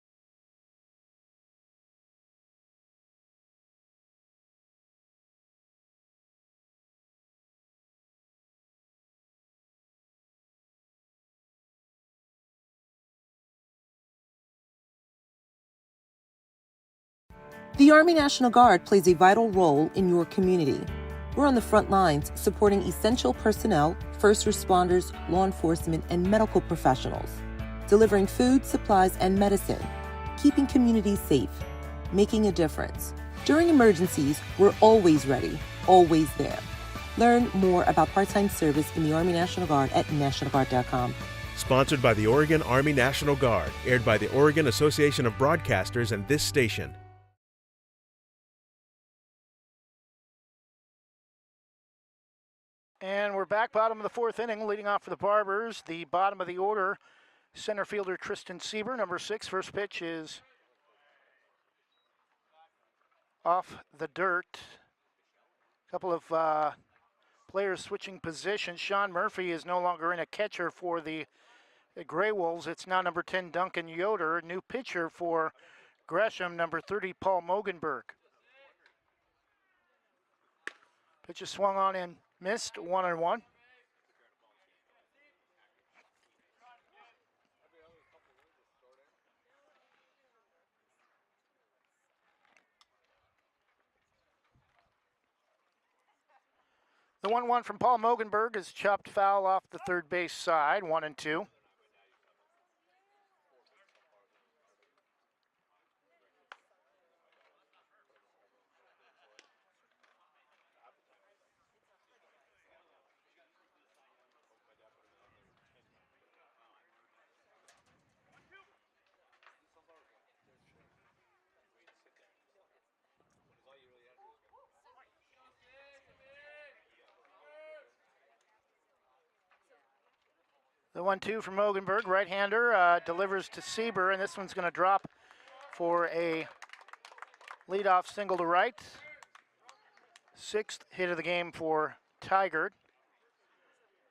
The Army National Guard plays a vital role in your community. We're on the front lines supporting essential personnel, first responders, law enforcement, and medical professionals, delivering food, supplies, and medicine, keeping communities safe, making a difference. During emergencies, we're always ready, always there. Learn more about part-time service in the Army National Guard at nationalguard.com. Sponsored by the Oregon Army National Guard, aired by the Oregon Association of Broadcasters and this station. And we're back, bottom of the fourth inning, leading off for the Barbers. The bottom of the order, center fielder Tristan Sieber, number 6. First pitch is off the dirt. A couple of players switching positions. Sean Murphy is no longer in a catcher for the Graywolves. It's now number 10, Duncan Yoder. New pitcher for Gresham, number 30, Paul Mogenberg. Pitch is swung on and missed, 1-1. The 1-1 from Paul Mogenberg is chopped foul off the third base side, 1-2. The 1-2 from Mogenberg, right-hander, delivers to Sieber, and this one's going to drop for a leadoff single to right. 6th hit of the game for Tigard.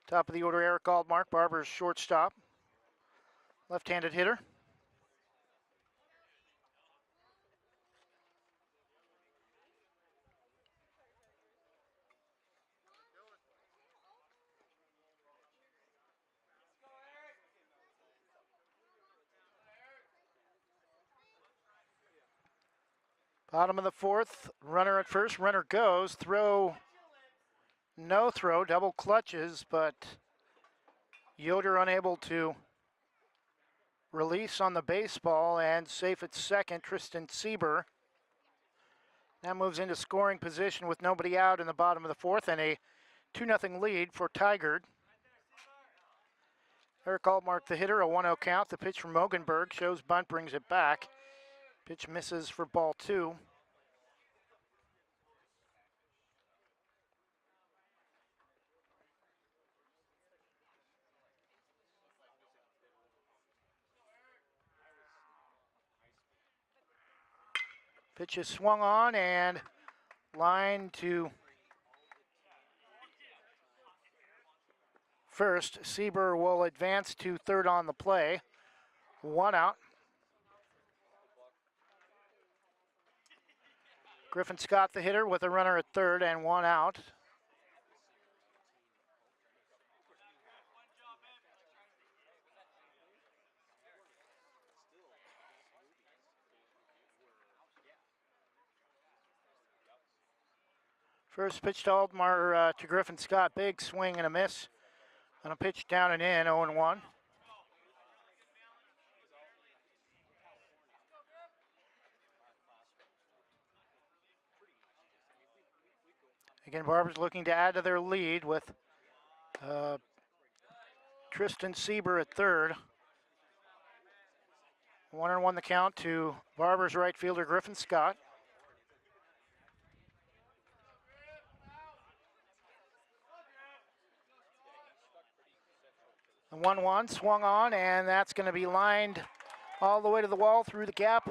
Top of the order, Eric Aldmark, Barbers shortstop. Left-handed hitter. Bottom of the fourth, runner at first, runner goes, throw, no throw, double clutches, but Yoder unable to release on the baseball, and safe at second, Tristan Sieber. Now moves into scoring position with nobody out in the bottom of the fourth, and a 2-0 lead for Tigard. Eric Altmark, the hitter, a 1-0 count. The pitch from Mogenberg shows bunt, brings it back. Pitch misses for ball 2. Pitch is swung on and line to first. Sieber will advance to third on the play. 1 out. Griffin Scott, the hitter, with a runner at third and 1 out. First pitch to Altmar to Griffin Scott. Big swing and a miss on a pitch down and in, 0-1. Again, Barbers looking to add to their lead with Tristan Sieber at third. 1-1 the count to Barbers right fielder Griffin Scott. The 1-1 swung on, and that's going to be lined all the way to the wall through the gap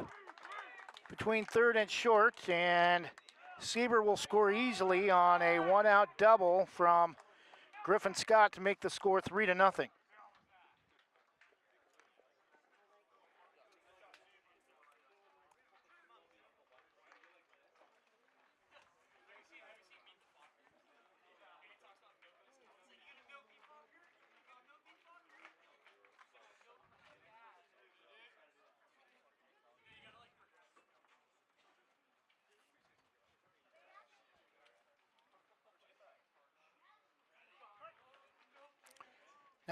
between third and short, and Sieber will score easily on a 1-out double from Griffin Scott to make the score 3-0.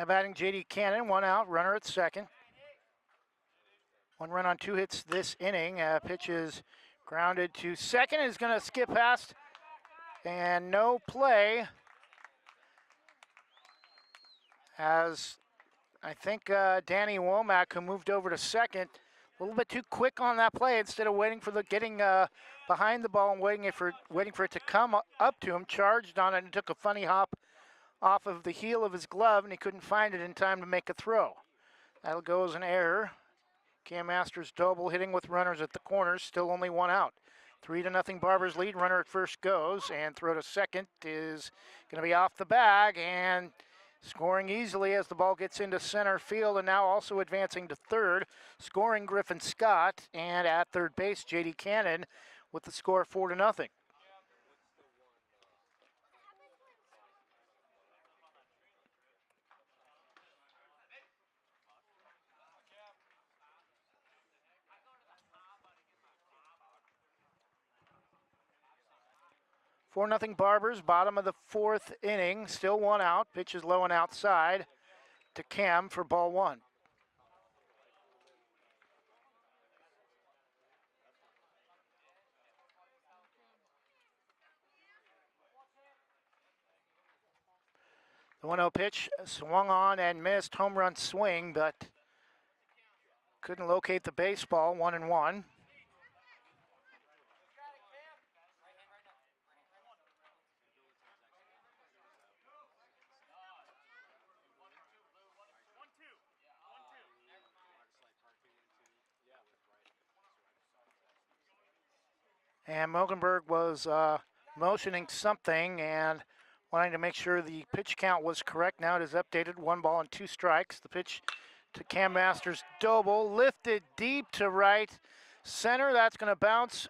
Now batting J.D. Cannon, one out, runner at second. One run on 2 hits this inning. Pitch is grounded to second, is going to skip past, and no play. As I think Danny Womack, who moved over to second, a little bit too quick on that play. Instead of waiting for getting behind the ball and waiting for it to come up to him, charged on it and took a funny hop off of the heel of his glove, and he couldn't find it in time to make a throw. That'll go as an error. Cam Masters double hitting with runners at the corners, still only one out. 3-0 Barbers lead, runner at first goes, and throw to second is going to be off the bag, and scoring easily as the ball gets into center field, and now also advancing to third, scoring Griffin Scott, and at third base, J.D. Cannon with the score 4-0. 4-0 Barbers, bottom of the 4th inning, still one out. Pitch is low and outside to Cam for ball 1. The 1-0 pitch swung on and missed, home run swing, but couldn't locate the baseball, 1-1. And Mogenberg was motioning something and wanting to make sure the pitch count was correct. Now it is updated, 1 ball and 2 strikes. The pitch to Cam Masters, double, lifted deep to right center. That's going to bounce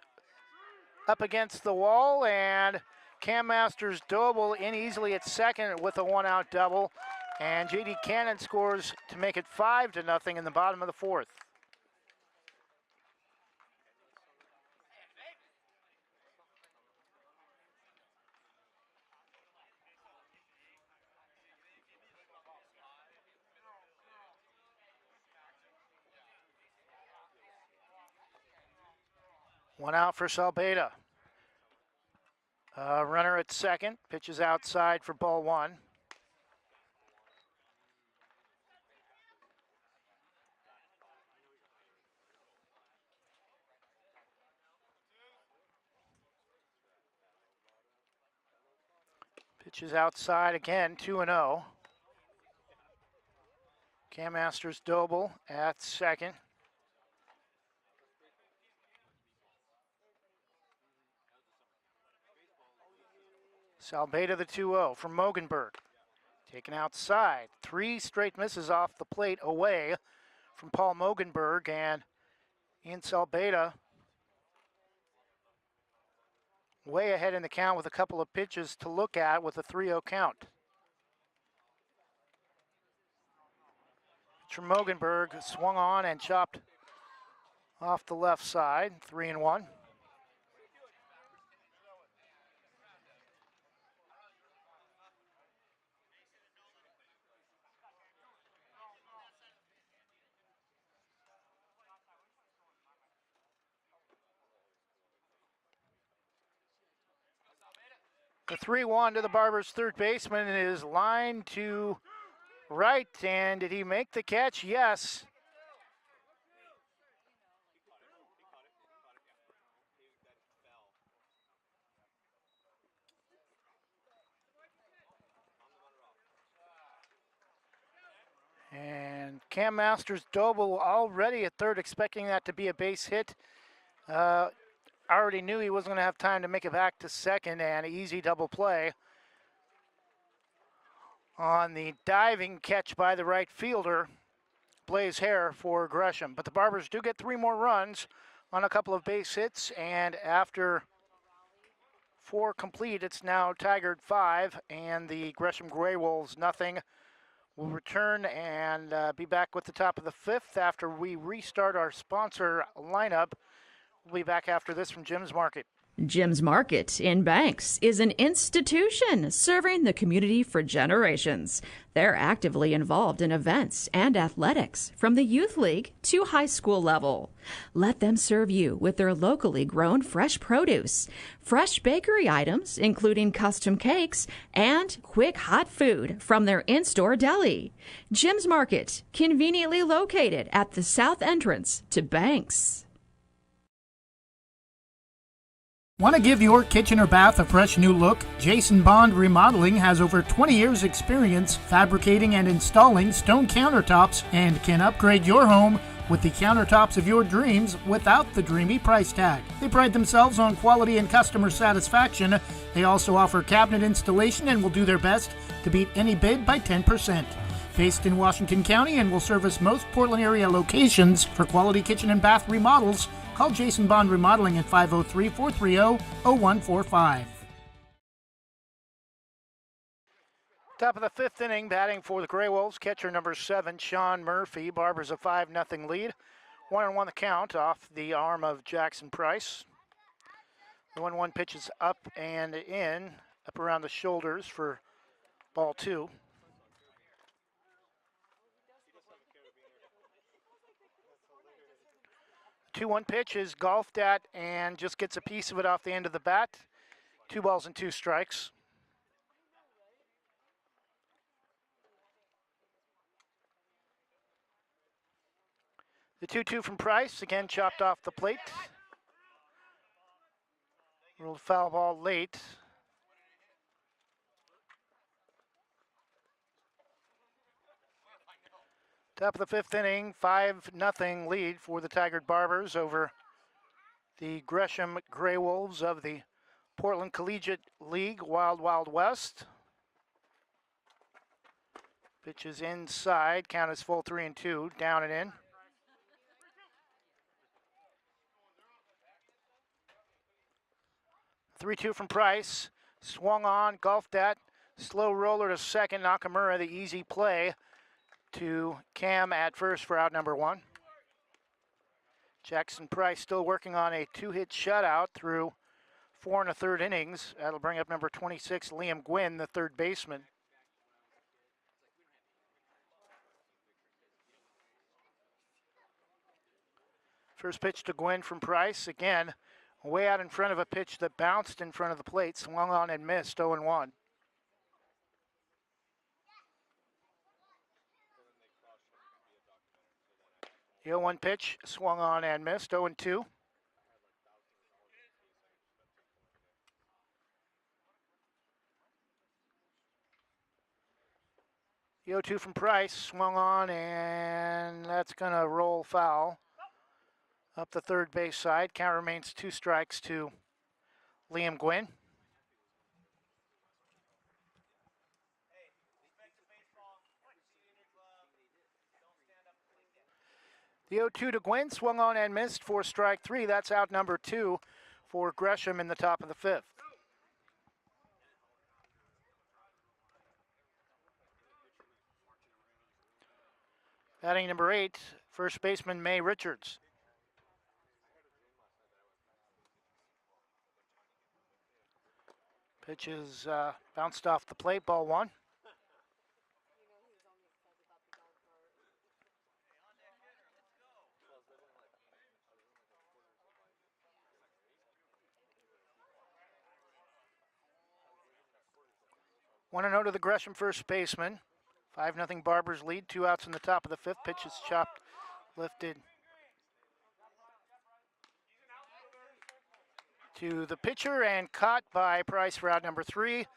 up against the wall, and Cam Masters double in easily at second with a 1-out double. And J.D. Cannon scores to make it 5-0 in the bottom of the 4th. One out for Salbeda. Runner at second, pitches outside for ball 1. Pitches outside again, 2-0. Cam Masters double at second. Salbeda the 2-0 from Mogenberg. Taken outside. 3 straight misses off the plate away from Paul Mogenberg, and Ian Salbeda way ahead in the count with a couple of pitches to look at with a 3-0 count. From Mogenberg, swung on and chopped off the left side, 3-1. The 3-1 to the Barbers' third baseman is lined to right, and did he make the catch? Yes. And Cam Masters double already at third, expecting that to be a base hit. Already knew he wasn't going to have time to make it back to second, and easy double play on the diving catch by the right fielder, Blaze Hare, for Gresham. But the Barbers do get 3 more runs on a couple of base hits, and after 4 complete, it's now Tigard 5 and the Gresham Graywolves nothing. We'll return and be back with the top of the 5th after we restart our sponsor lineup. We'll be back after this from Jim's Market. Jim's Market in Banks is an institution serving the community for generations. They're actively involved in events and athletics from the youth league to high school level. Let them serve you with their locally grown fresh produce, fresh bakery items, including custom cakes, and quick hot food from their in-store deli. Jim's Market, conveniently located at the south entrance to Banks. Want to give your kitchen or bath a fresh new look? Jason Bond Remodeling has over 20 years experience fabricating and installing stone countertops and can upgrade your home with the countertops of your dreams without the dreamy price tag. They pride themselves on quality and customer satisfaction. They also offer cabinet installation and will do their best to beat any bid by 10%. Based in Washington County and will service most Portland area locations. For quality kitchen and bath remodels, call Jason Bond Remodeling at 503-430-0145. Top of the fifth inning, batting for the Graywolves, catcher number 7, Sean Murphy. Barbers a 5-0 lead. 1-1 the count off the arm of Jackson Price. The 1-1 pitch is up and in, up around the shoulders for ball 2. 2-1 pitch is golfed at and just gets a piece of it off the end of the bat. 2 balls and 2 strikes. The 2-2 from Price, again chopped off the plate. Ruled foul ball late. Top of the fifth inning, 5-0 lead for the Tigard Barbers over the Gresham Graywolves of the Portland Collegiate League, Wild Wild West. Pitch is inside, count is full 3-2, down and in. Three-two from Price, swung on, golfed at, slow roller to second, Nakamura the easy play to Cam at first for out number 1. Jackson Price still working on a 2-hit shutout through 4 1/3 innings. That'll bring up number 26, Liam Gwynn, the third baseman. First pitch to Gwynn from Price, again, way out in front of a pitch that bounced in front of the plate, swung on and missed, 0-1. The 0-1 pitch, swung on and missed, 0-2. The 0-2 from Price, swung on, and that's going to roll foul up the third base side. Count remains 2 strikes to Liam Gwynn. The 0-2 to Gwynn, swung on and missed for strike 3. That's out number 2 for Gresham in the top of the 5th. Batting number 8, first baseman May Richards. Pitch is bounced off the plate, ball 1. One and 0 to the Gresham first baseman. 5-0 Barbers lead. 2 outs in the top of the 5th. Pitch is chopped, lifted to the pitcher and caught by Price for out number 3.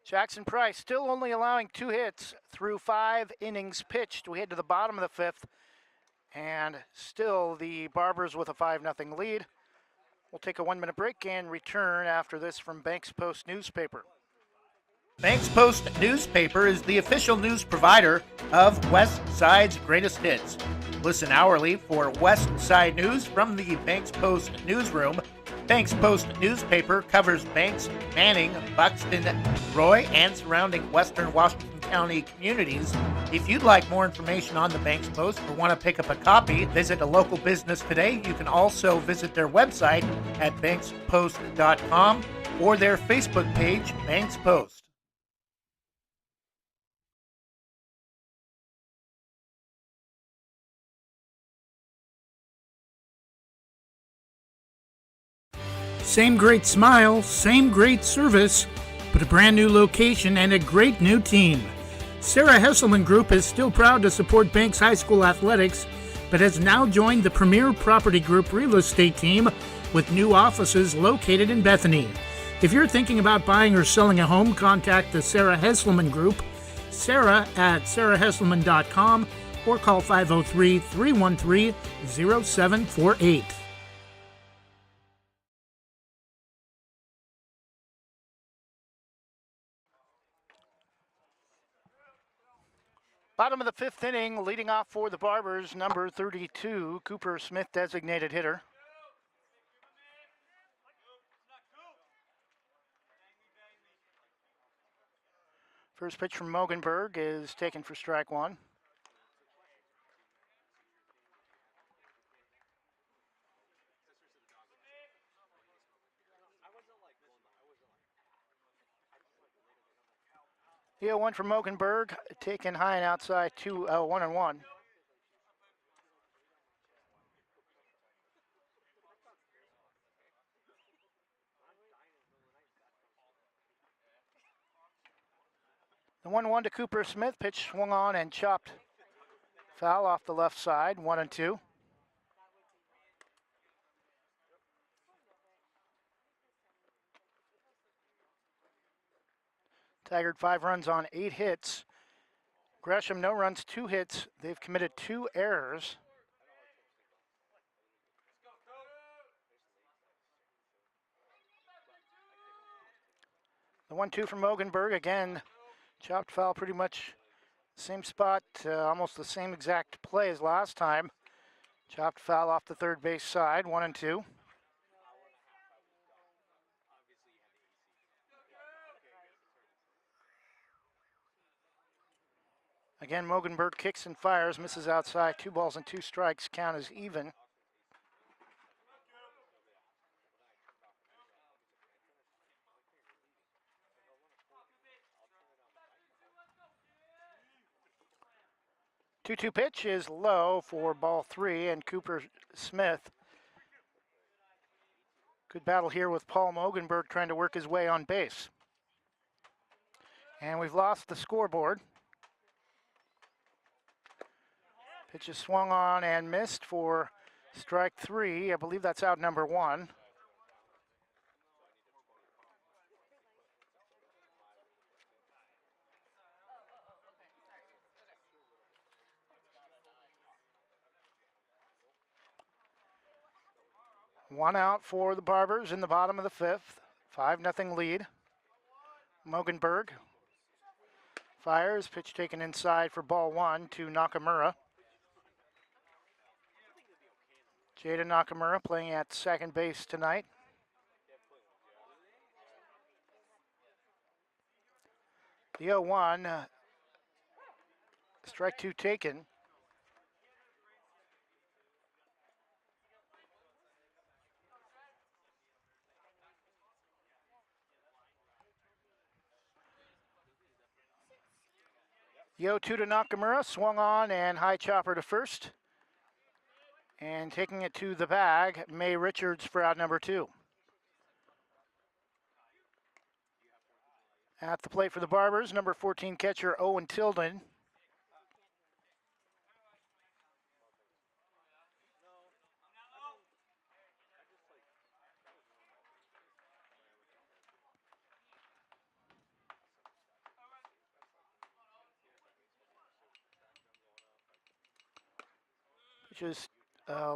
Jackson Price still only allowing 2 hits through 5 innings pitched. We head to the bottom of the 5th, and still the Barbers with a 5-0 lead. We'll take a 1-minute break and return after this from Banks Post newspaper. Banks Post newspaper is the official news provider of West Side's greatest hits. Listen hourly for West Side news from the Banks Post newsroom. Banks Post newspaper covers Banks, Manning, Buxton, Roy, and surrounding western Washington County communities If you'd like more information on the Banks Post or want to pick up a copy, visit a local business today. You can also visit their website at bankspost.com or their Facebook page, Banks Post. Same great smile, same great service, but a brand new location and a great new team. Sarah Hesselman Group is still proud to support Banks High School athletics, but has now joined the Premier Property Group real estate team with new offices located in Bethany. If you're thinking about buying or selling a home, contact the Sarah Hesselman Group, Sarah at sarahhesselman.com, or call 503-313-0748. Bottom of the fifth inning, leading off for the Barbers, number 32, Cooper Smith, designated hitter. First pitch from Mogenberg is taken for strike one. The 0-1 from Mogenberg, taken high and outside, 1-1. The 1-1 to Cooper Smith, pitch swung on and chopped foul off the left side, 1-2. Tigard 5 runs on 8 hits. Gresham no runs, 2 hits. They've committed 2 errors. The 1-2 from Mogenberg, again, chopped foul, pretty much same spot, almost the same exact play as last time. Chopped foul off the third base side, 1-2. Again, Mogenberg kicks and fires, misses outside, 2 balls and 2 strikes, count is even. Two-two pitch is low for ball 3, and Cooper Smith could battle here with Paul Mogenberg trying to work his way on base. And we've lost the scoreboard. Pitch is swung on and missed for strike 3. I believe that's out number 1. One out for the Barbers in the bottom of the 5th. 5-0 lead. Mogenberg fires, pitch taken inside for ball 1 to Nakamura. Jada Nakamura playing at second base tonight. The 0-1, strike 2 taken. The 0-2 to Nakamura, swung on and high chopper to first. And taking it to the bag, May Richards for out number 2. At the plate for the Barbers, number 14 catcher Owen Tilden. Which is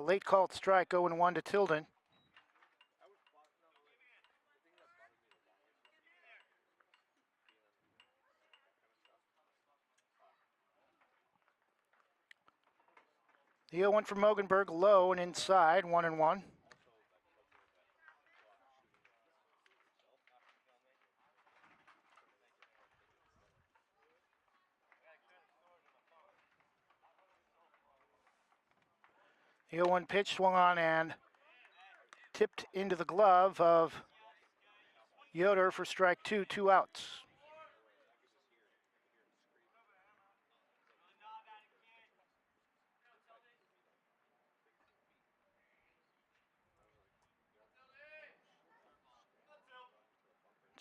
late called strike, 0-1 to Tilden. The 0-1 from Mogenberg, low and inside, 1-1. The 0-1 pitch swung on and tipped into the glove of Yoder for strike two, 2 outs.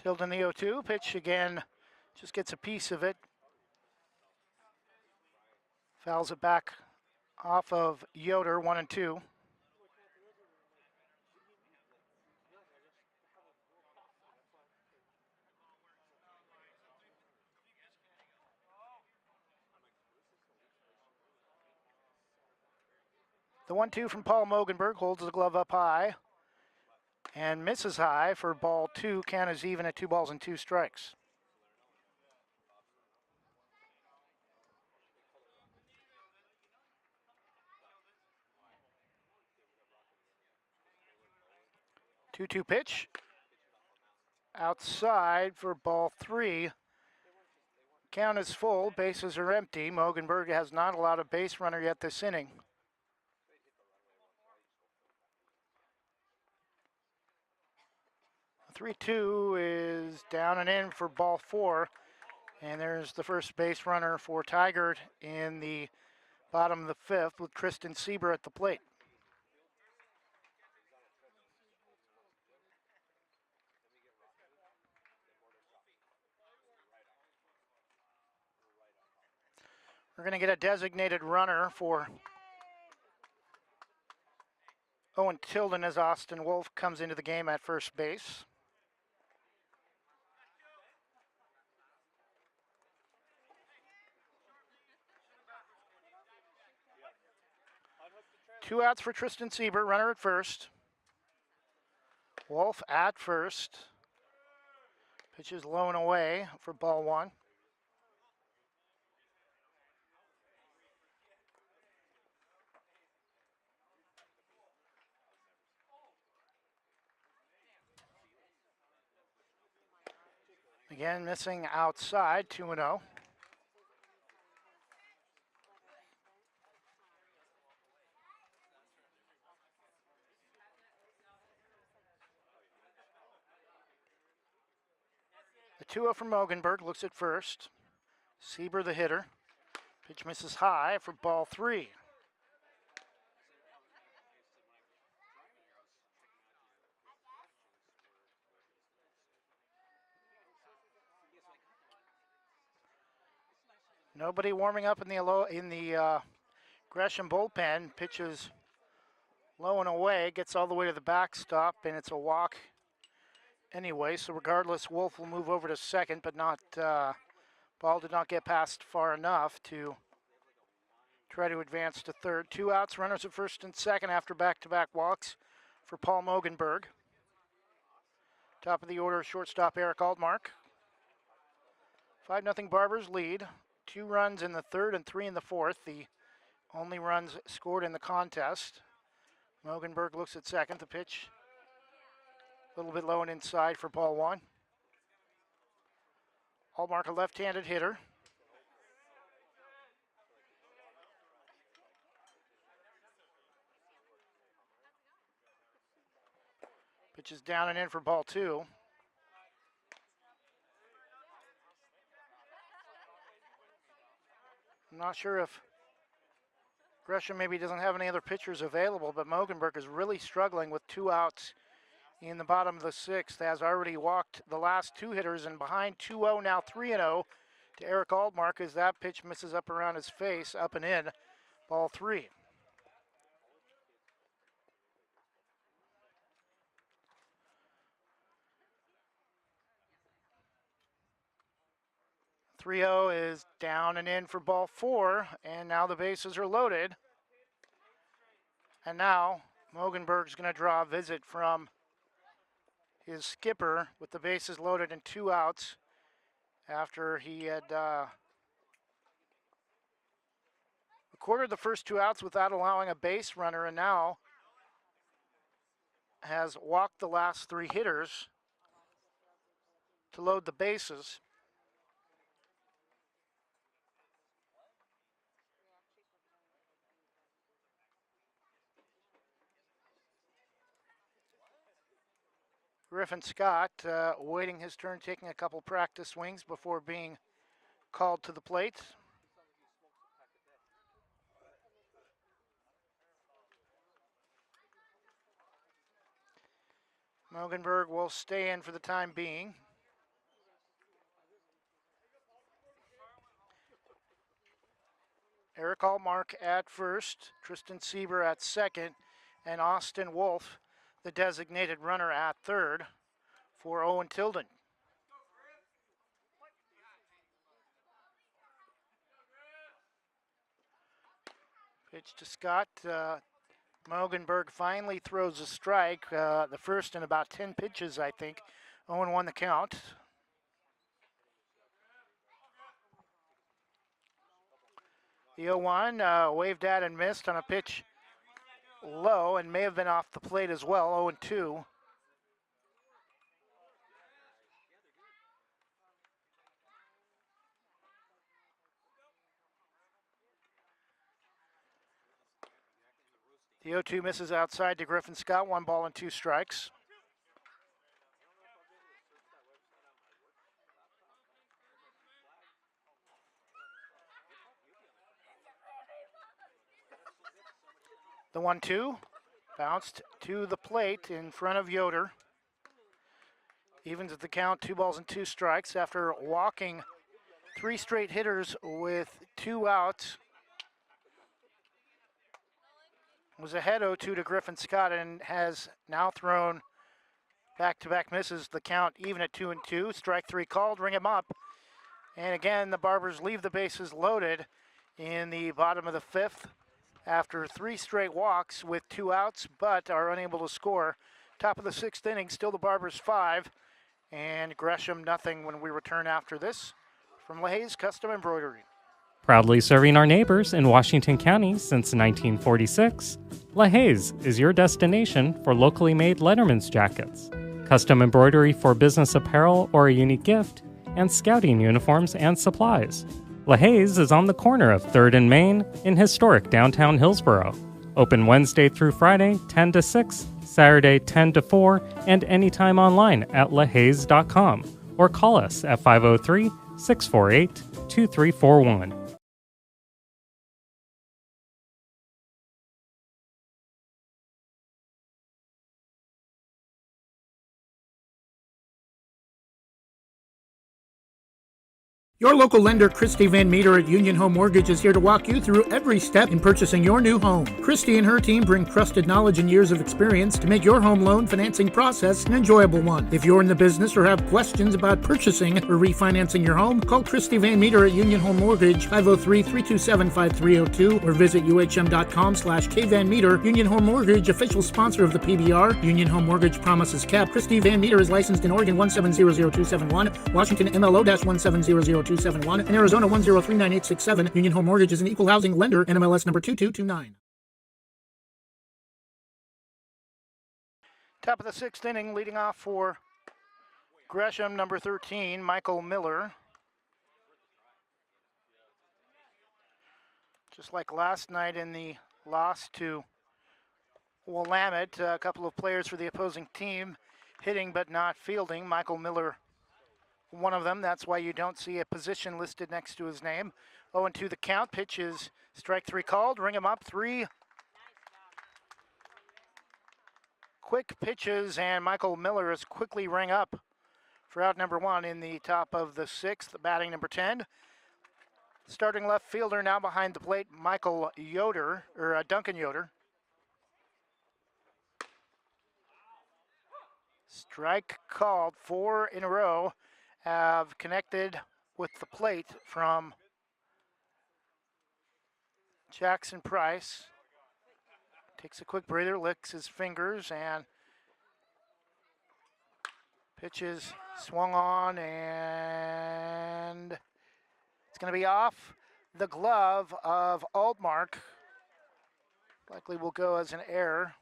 Tilden the 0-2 pitch again, just gets a piece of it. Fouls it back off of Yoder, 1-2. The 1-2 from Paul Mogenberg holds the glove up high and misses high for ball 2. Count is even at 2 balls and 2 strikes. Two pitch outside for ball 3. Count is full, bases are empty. Mogenberg has not allowed a base runner yet this inning. 3-2 is down and in for ball 4. And there's the first base runner for Tigard in the bottom of the 5th with Tristan Sieber at the plate. We're going to get a designated runner for Owen Tilden as Austin Wolf comes into the game at first base. Two outs for Tristan Sieber, runner at first. Wolf at first. Pitches low and away for ball 1. Again, missing outside, 2-0. The 2-0 from Mogenberg, looks at first. Sieber the hitter. Pitch misses high for ball 3. Nobody warming up in the Gresham bullpen. Pitches low and away, gets all the way to the backstop, and it's a walk anyway. So regardless, Wolf will move over to second, but not ball did not get past far enough to try to advance to third. 2 outs, runners at first and second after back-to-back walks for Paul Mogenberg. Top of the order, shortstop Eric Altmark. 5-0 Barbers lead. 2 runs in the third and 3 in the fourth, the only runs scored in the contest. Mogenberg looks at second. The pitch a little bit low and inside for ball 1. Altmark, a left-handed hitter. Pitch is down and in for ball 2. I'm not sure if Gresham maybe doesn't have any other pitchers available, but Mogenberg is really struggling with 2 outs in the bottom of the 6th, has already walked the last 2 hitters, and behind 2-0, now 3-0 to Eric Altmark as that pitch misses up around his face, up and in, ball 3. Is down and in for ball 4, and now the bases are loaded. And now Mogenberg's going to draw a visit from his skipper with the bases loaded and 2 outs after he had recorded the first 2 outs without allowing a base runner, and now has walked the last 3 hitters to load the bases. Griffin Scott waiting his turn, taking a couple practice swings before being called to the plate. Mogenberg will stay in for the time being. Eric Altmark at first, Tristan Sieber at second, and Austin Wolf, the designated runner, at third for Owen Tilden. Pitch to Scott. Mogenberg finally throws a strike, the first in about 10 pitches, I think. Owen won the count. The 0-1 waved at and missed on a pitch low and may have been off the plate as well, 0-2. The 0-2 misses outside to Griffin Scott, 1 ball and 2 strikes. The 1-2 bounced to the plate in front of Yoder. Evens at the count, 2 balls and 2 strikes after walking 3 straight hitters with 2 outs. Was ahead 0-2 to Griffin Scott and has now thrown back-to-back misses. The count even at 2-2. Strike 3 called, ring him up. And again, the Barbers leave the bases loaded in the bottom of the 5th after 3 straight walks with 2 outs, but are unable to score. Top of the 6th inning, still the Barbers 5 and Gresham nothing when we return after this. From LaHaye's Custom Embroidery. Proudly serving our neighbors in Washington County since 1946, LaHaye's is your destination for locally made Letterman's jackets, custom embroidery for business apparel or a unique gift, and scouting uniforms and supplies. LaHaye's is on the corner of 3rd and Main in historic downtown Hillsborough. Open Wednesday through Friday, 10 to 6, Saturday, 10 to 4, and anytime online at lahayes.com or call us at 503-648-2341. Your local lender, Christy Van Meter at Union Home Mortgage, is here to walk you through every step in purchasing your new home. Christy and her team bring trusted knowledge and years of experience to make your home loan financing process an enjoyable one. If you're in the business or have questions about purchasing or refinancing your home, call Christy Van Meter at Union Home Mortgage, 503-327-5302, or visit uhm.com/kvanmeter. Union Home Mortgage, official sponsor of the PBR. Union Home Mortgage promises kept. Christy Van Meter is licensed in Oregon 1700271, Washington MLO-1700271, and Arizona 1039867. Union Home Mortgage is an equal housing lender, NMLS number 2229. Top of the 6th inning, leading off for Gresham, number 13, Michael Miller. Just like last night in the loss to Willamette, a couple of players for the opposing team hitting but not fielding. Michael Miller, one of them. That's why you don't see a position listed next to his name. 0-2 the count. Pitch is strike 3 called. Ring him up. 3 quick pitches, and Michael Miller is quickly rang up for out number 1 in the top of the 6th, batting number 10. Starting left fielder now behind the plate, Michael Yoder, or Duncan Yoder. Strike called. 4 in a row have connected with the plate from Jackson Price. Takes a quick breather, licks his fingers, and pitches swung on, and it's going to be off the glove of Altmark. Likely will go as an error.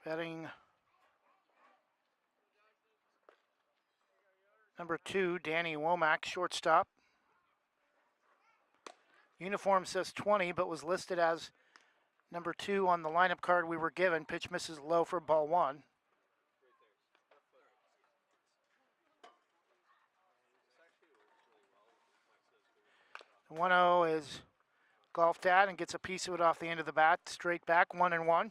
Batting Number 2, Danny Womack, shortstop. Uniform says 20, but was listed as number 2 on the lineup card we were given. Pitch misses low for ball 1. The 1-0 is golfed at and gets a piece of it off the end of the bat. Straight back, 1-1.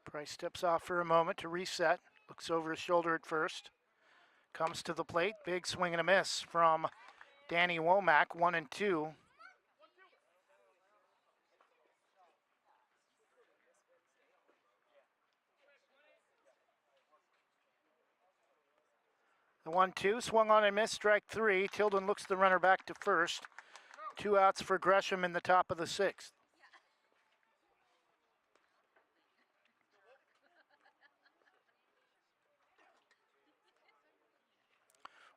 Price steps off for a moment to reset. Looks over his shoulder at first. Comes to the plate. Big swing and a miss from Danny Womack, 1-2. The 1-2 swung on and missed, strike 3. Tilden looks the runner back to first. 2 outs for Gresham in the top of the 6th.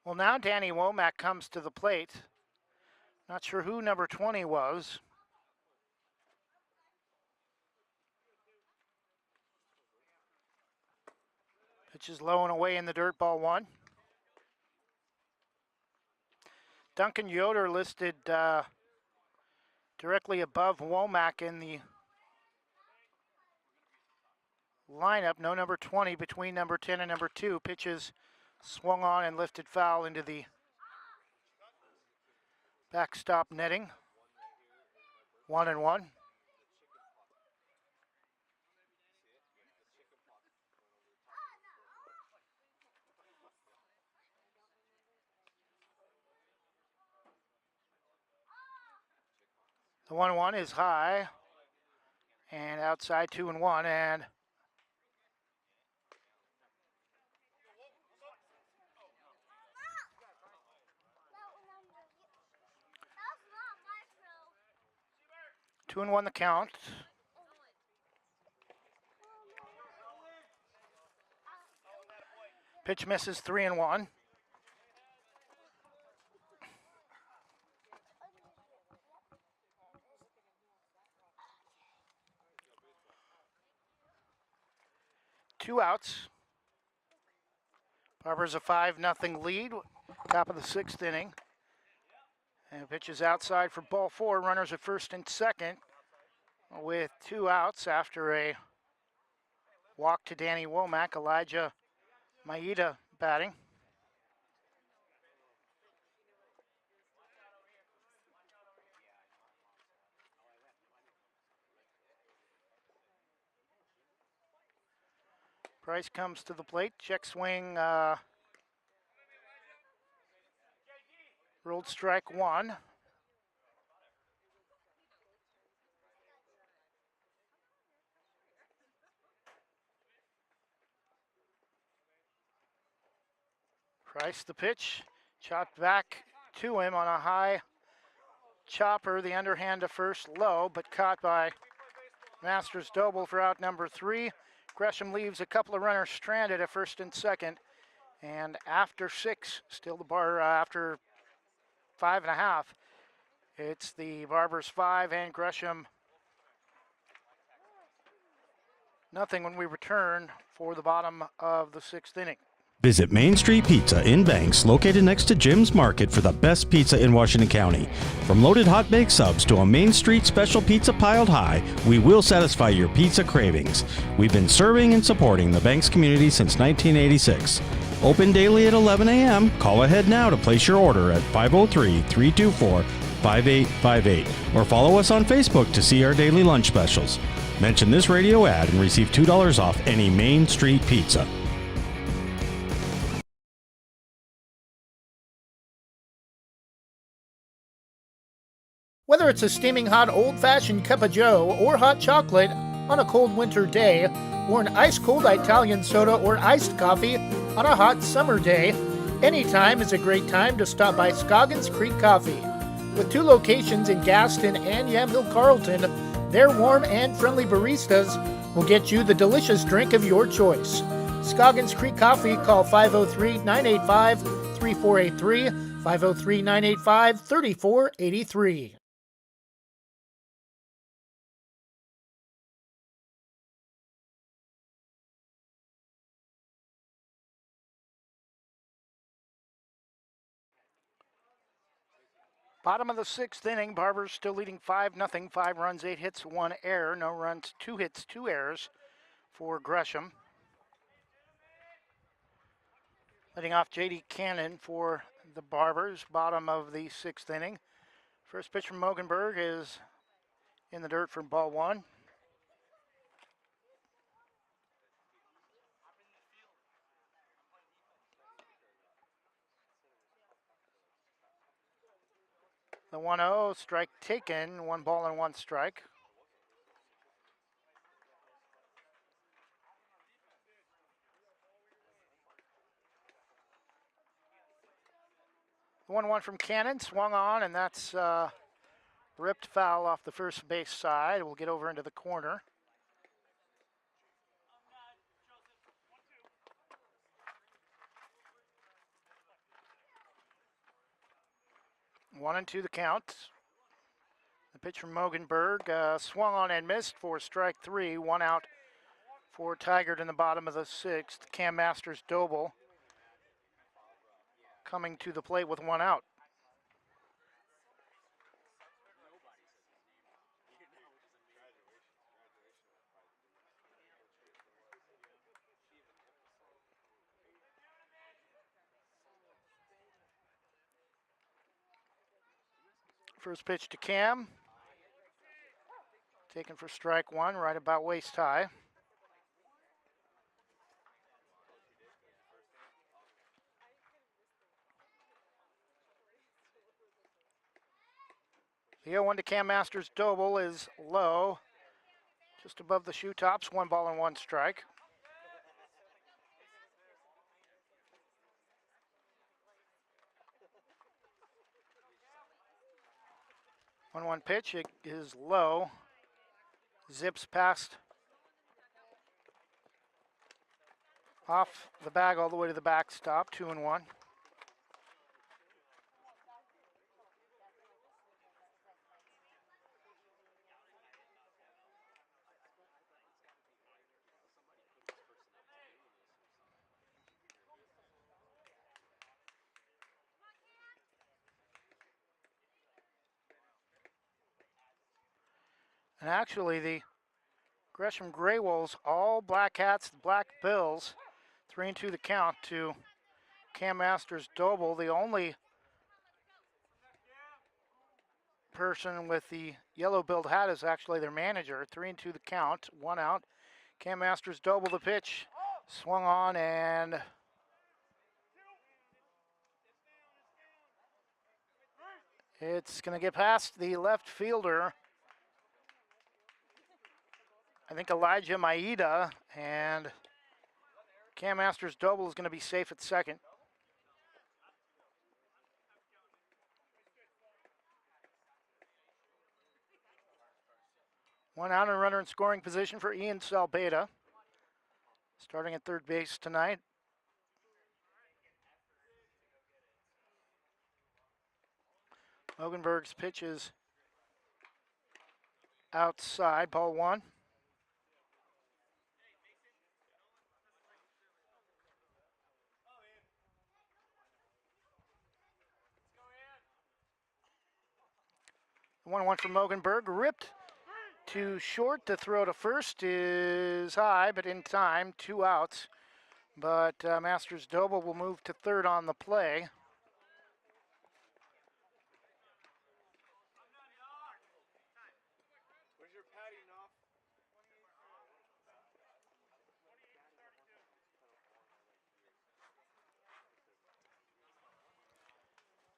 Well, now Danny Womack comes to the plate. Not sure who number 20 was. Pitch is low and away in the dirt, ball 1. Duncan Yoder listed directly above Womack in the lineup. No number 20 between number 10 and number 2. Pitches swung on and lifted foul into the backstop netting. 1-1. The 1-1 is high and outside, 2-1, and two and 1 the count. Pitch misses, 3-1. Two outs. Barbers a 5-0 lead, top of the 6th inning. And pitch is outside for ball 4. Runners at first and second with 2 outs after a walk to Danny Womack. Elijah Maeda batting. Price comes to the plate, check swing, rolled strike 1. Price the pitch, chopped back to him on a high chopper, the underhand to first low, but caught by Masters Doble for out number 3. Gresham leaves a couple of runners stranded at first and second. And after 6, still the bar after 5.5, it's the Barbers 5 and Gresham nothing when we return for the bottom of the 6th inning. Visit Main Street Pizza in Banks, located next to Jim's Market, for the best pizza in Washington County. From loaded hot baked subs to a Main Street special pizza piled high, we will satisfy your pizza cravings. We've been serving and supporting the Banks community since 1986. Open daily at 11 a.m. Call ahead now to place your order at 503-324-5858 or follow us on Facebook to see our daily lunch specials. Mention this radio ad and receive $2 off any Main Street pizza. Whether it's a steaming hot old-fashioned cup of joe or hot chocolate on a cold winter day, or an ice-cold Italian soda or iced coffee on a hot summer day, any time is a great time to stop by Scoggins Creek Coffee. With 2 locations in Gaston and Yamhill Carlton, their warm and friendly baristas will get you the delicious drink of your choice. Scoggins Creek Coffee, call 503-985-3483, 503-985-3483. Bottom of the sixth inning, Barbers still leading 5-0. 5 runs, 8 hits, 1 error. No runs, 2 hits, 2 errors for Gresham. Leading off J.D. Cannon for the Barbers, bottom of the sixth inning. First pitch from Mogenberg is in the dirt for ball 1. The 1-0, strike taken, 1 ball and 1 strike. The 1-1 from Cannon, swung on, and that's ripped foul off the first base side. We'll get over into the corner. One and 2 the count. The pitch from Mogenberg, swung on and missed for strike 3. 1 out for Tigard in the bottom of the sixth. Cam Masters Doble coming to the plate with 1 out. First pitch to Cam. Taken for strike 1, right about waist high. The 0-1 to Cam Masters Doble is low, just above the shoe tops. 1 ball and 1 strike. One pitch, it is low. Zips past off the bag all the way to the backstop. 2-1. And actually, the Gresham Graywolves, all black hats, black bills. 3-2 the count to Cam Masters Doble. The only person with the yellow billed hat is actually their manager. 3-2 the count, 1 out. Cam Masters Doble the pitch, swung on, and it's going to get past the left fielder. I think Elijah Maeda, and Cam Masters Doble is going to be safe at second. One out and runner in scoring position for Ian Salbeda, starting at third base tonight. Mogenberg's pitch is outside, ball 1. The 1-1 from Mogenberg, ripped to short. The throw to first is high, but in time, 2 outs. But Masters Doble will move to third on the play.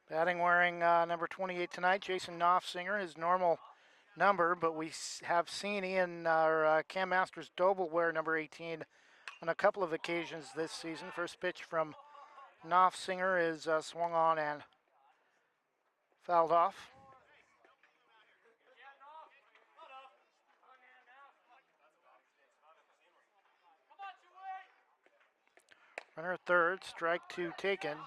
Batting wearing number 28 tonight, Jason Knopfsinger, his normal number, but we have seen Cam Masters Doble wear number 18 on a couple of occasions this season. First pitch from Knopfsinger is swung on and fouled off. Runner at third, strike 2 taken.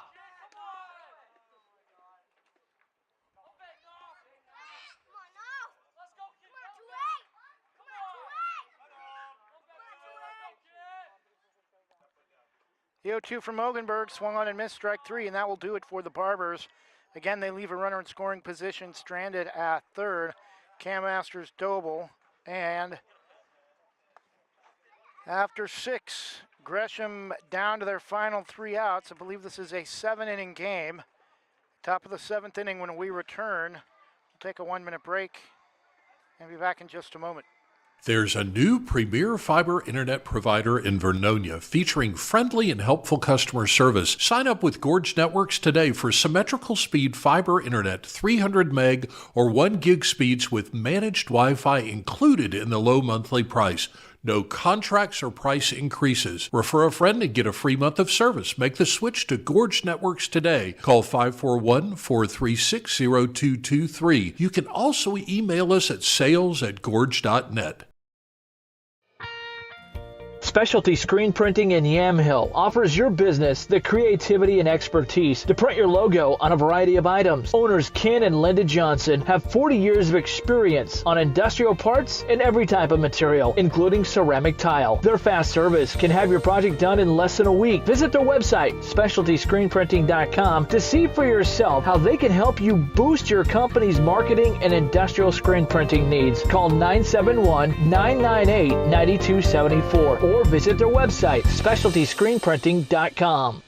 The 0-2 from Mogenberg swung on and missed, strike three, and that will do it for the Barbers. Again, they leave a runner in scoring position, stranded at third. Cam Masters Doble, and after six, Gresham down to their final three outs. I believe this is a 7-inning game. Top of the seventh inning when we return. We'll take a 1-minute break and be back in just a moment. There's a new premier fiber internet provider in Vernonia featuring friendly and helpful customer service. Sign up with Gorge Networks today for symmetrical speed fiber internet, 300 meg or 1 gig speeds with managed Wi-Fi included in the low monthly price. No contracts or price increases. Refer a friend and get a free month of service. Make the switch to Gorge Networks today. Call 541-436-0223. You can also email us at sales@gorge.net. Specialty Screen Printing in Yamhill offers your business the creativity and expertise to print your logo on a variety of items. Owners Ken and Linda Johnson have 40 years of experience on industrial parts and every type of material, including ceramic tile. Their fast service can have your project done in less than a week. Visit their website, specialtyscreenprinting.com, to see for yourself how they can help you boost your company's marketing and industrial screen printing needs. Call 971-998-9274 or visit their website, specialtyscreenprinting.com.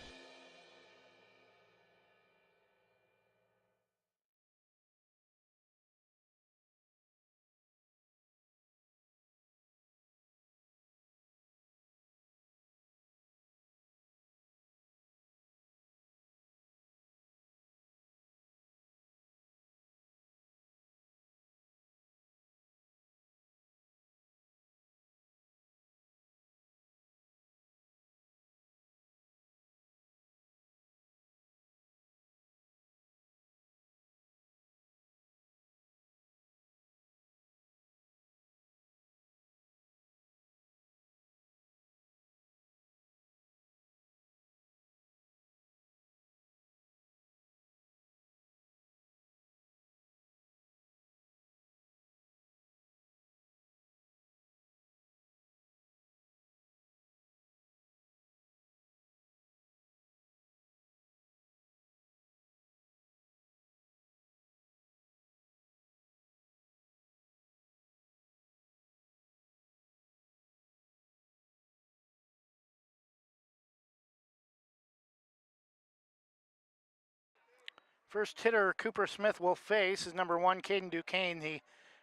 First hitter Cooper Smith will face is number 1, Caden Duquesne, the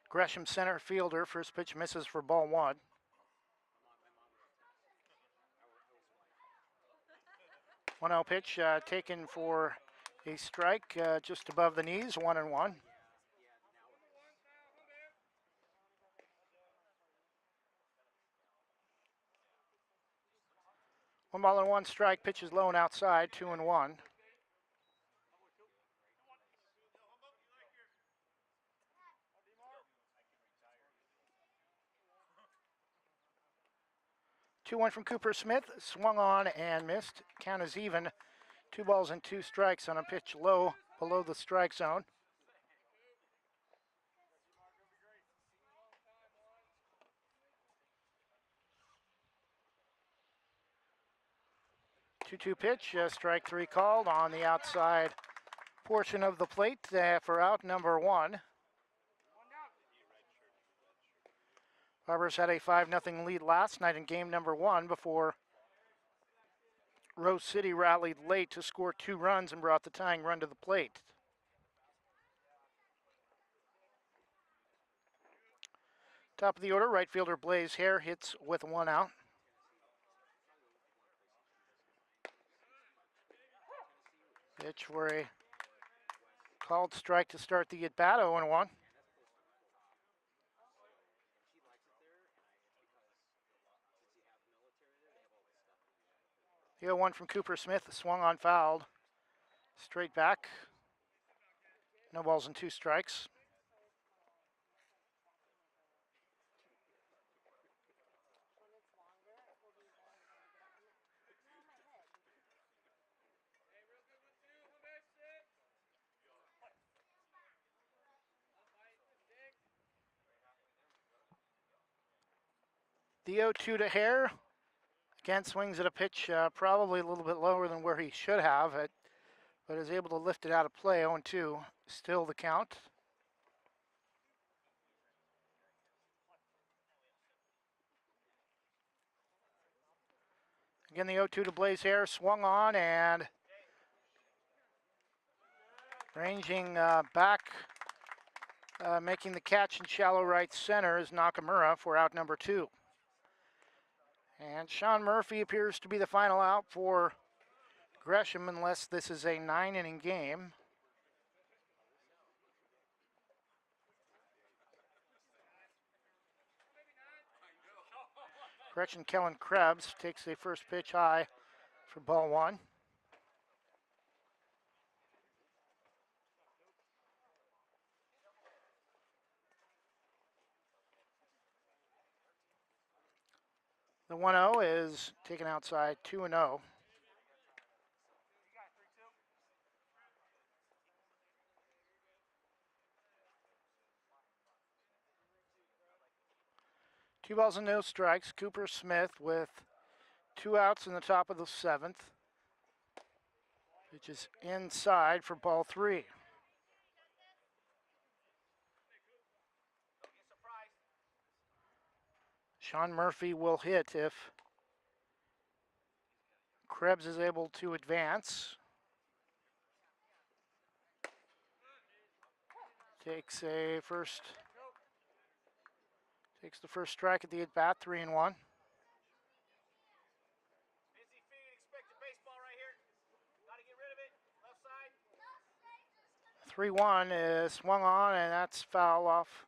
Gresham center fielder. First pitch misses for ball 1. 1-0 pitch taken for a strike just above the knees, 1-1. One ball and one strike, pitches low and outside, 2-1. Two-one from Cooper Smith, swung on and missed. Count is even. 2 balls and 2 strikes on a pitch low below the strike zone. Two-two pitch, strike 3 called on the outside portion of the plate for out number 1. Barbers had a 5-0 lead last night in game number 1 before Rose City rallied late to score 2 runs and brought the tying run to the plate. Top of the order, right fielder Blaze Hare hits with 1 out. Pitch for a called strike to start the at-bat, 0-1. The 0-1 from Cooper Smith, swung on, fouled. Straight back. No balls and 2 strikes. The 0-2 to Hare. Again, swings at a pitch probably a little bit lower than where he should have, but is able to lift it out of play. 0-2, still the count. Again, the 0-2 to Blaze Hare, swung on and ranging back, making the catch in shallow right center is Nakamura for out number 2. And Sean Murphy appears to be the final out for Gresham unless this is a 9-inning game. Gretchen Kellen Krebs takes a first pitch high for ball 1. The 1-0 is taken outside, 2-0. Two balls and no strikes. Cooper Smith with 2 outs in the top of the 7th. Which is inside for ball 3. Sean Murphy will hit if Krebs is able to advance. Takes the first strike at the at-bat, 3-1. 3-1 is swung on, and that's foul off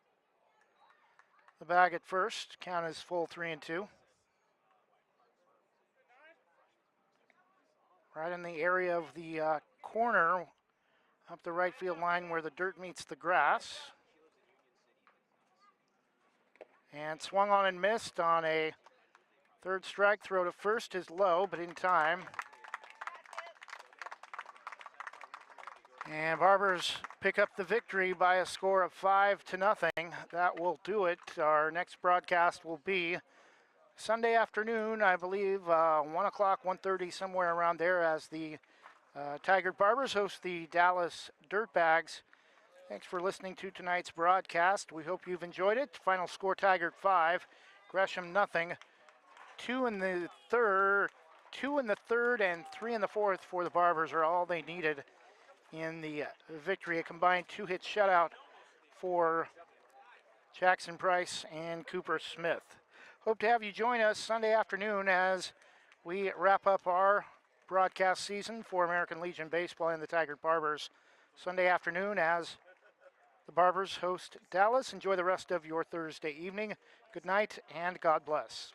the bag at first. Count is full, 3-2. Right in the area of the corner, up the right field line where the dirt meets the grass. And swung on and missed on a third strike. Throw to first is low, but in time. And Barbers pick up the victory by a score of 5-0. That will do it. Our next broadcast will be Sunday afternoon, I believe, 1 o'clock, 1:30, somewhere around there, as the Tigard Barbers host the Dallas Dirtbags. Thanks for listening to tonight's broadcast. We hope you've enjoyed it. Final score, Tigard 5, Gresham 0. 2 in the third, and 3 in the fourth for the Barbers are all they needed in the victory. A combined 2-hit shutout for Jackson Price and Cooper Smith. Hope to have you join us Sunday afternoon as we wrap up our broadcast season for American Legion Baseball and the Tigard Barbers. Sunday afternoon as the Barbers host Dallas. Enjoy the rest of your Thursday evening. Good night and God bless.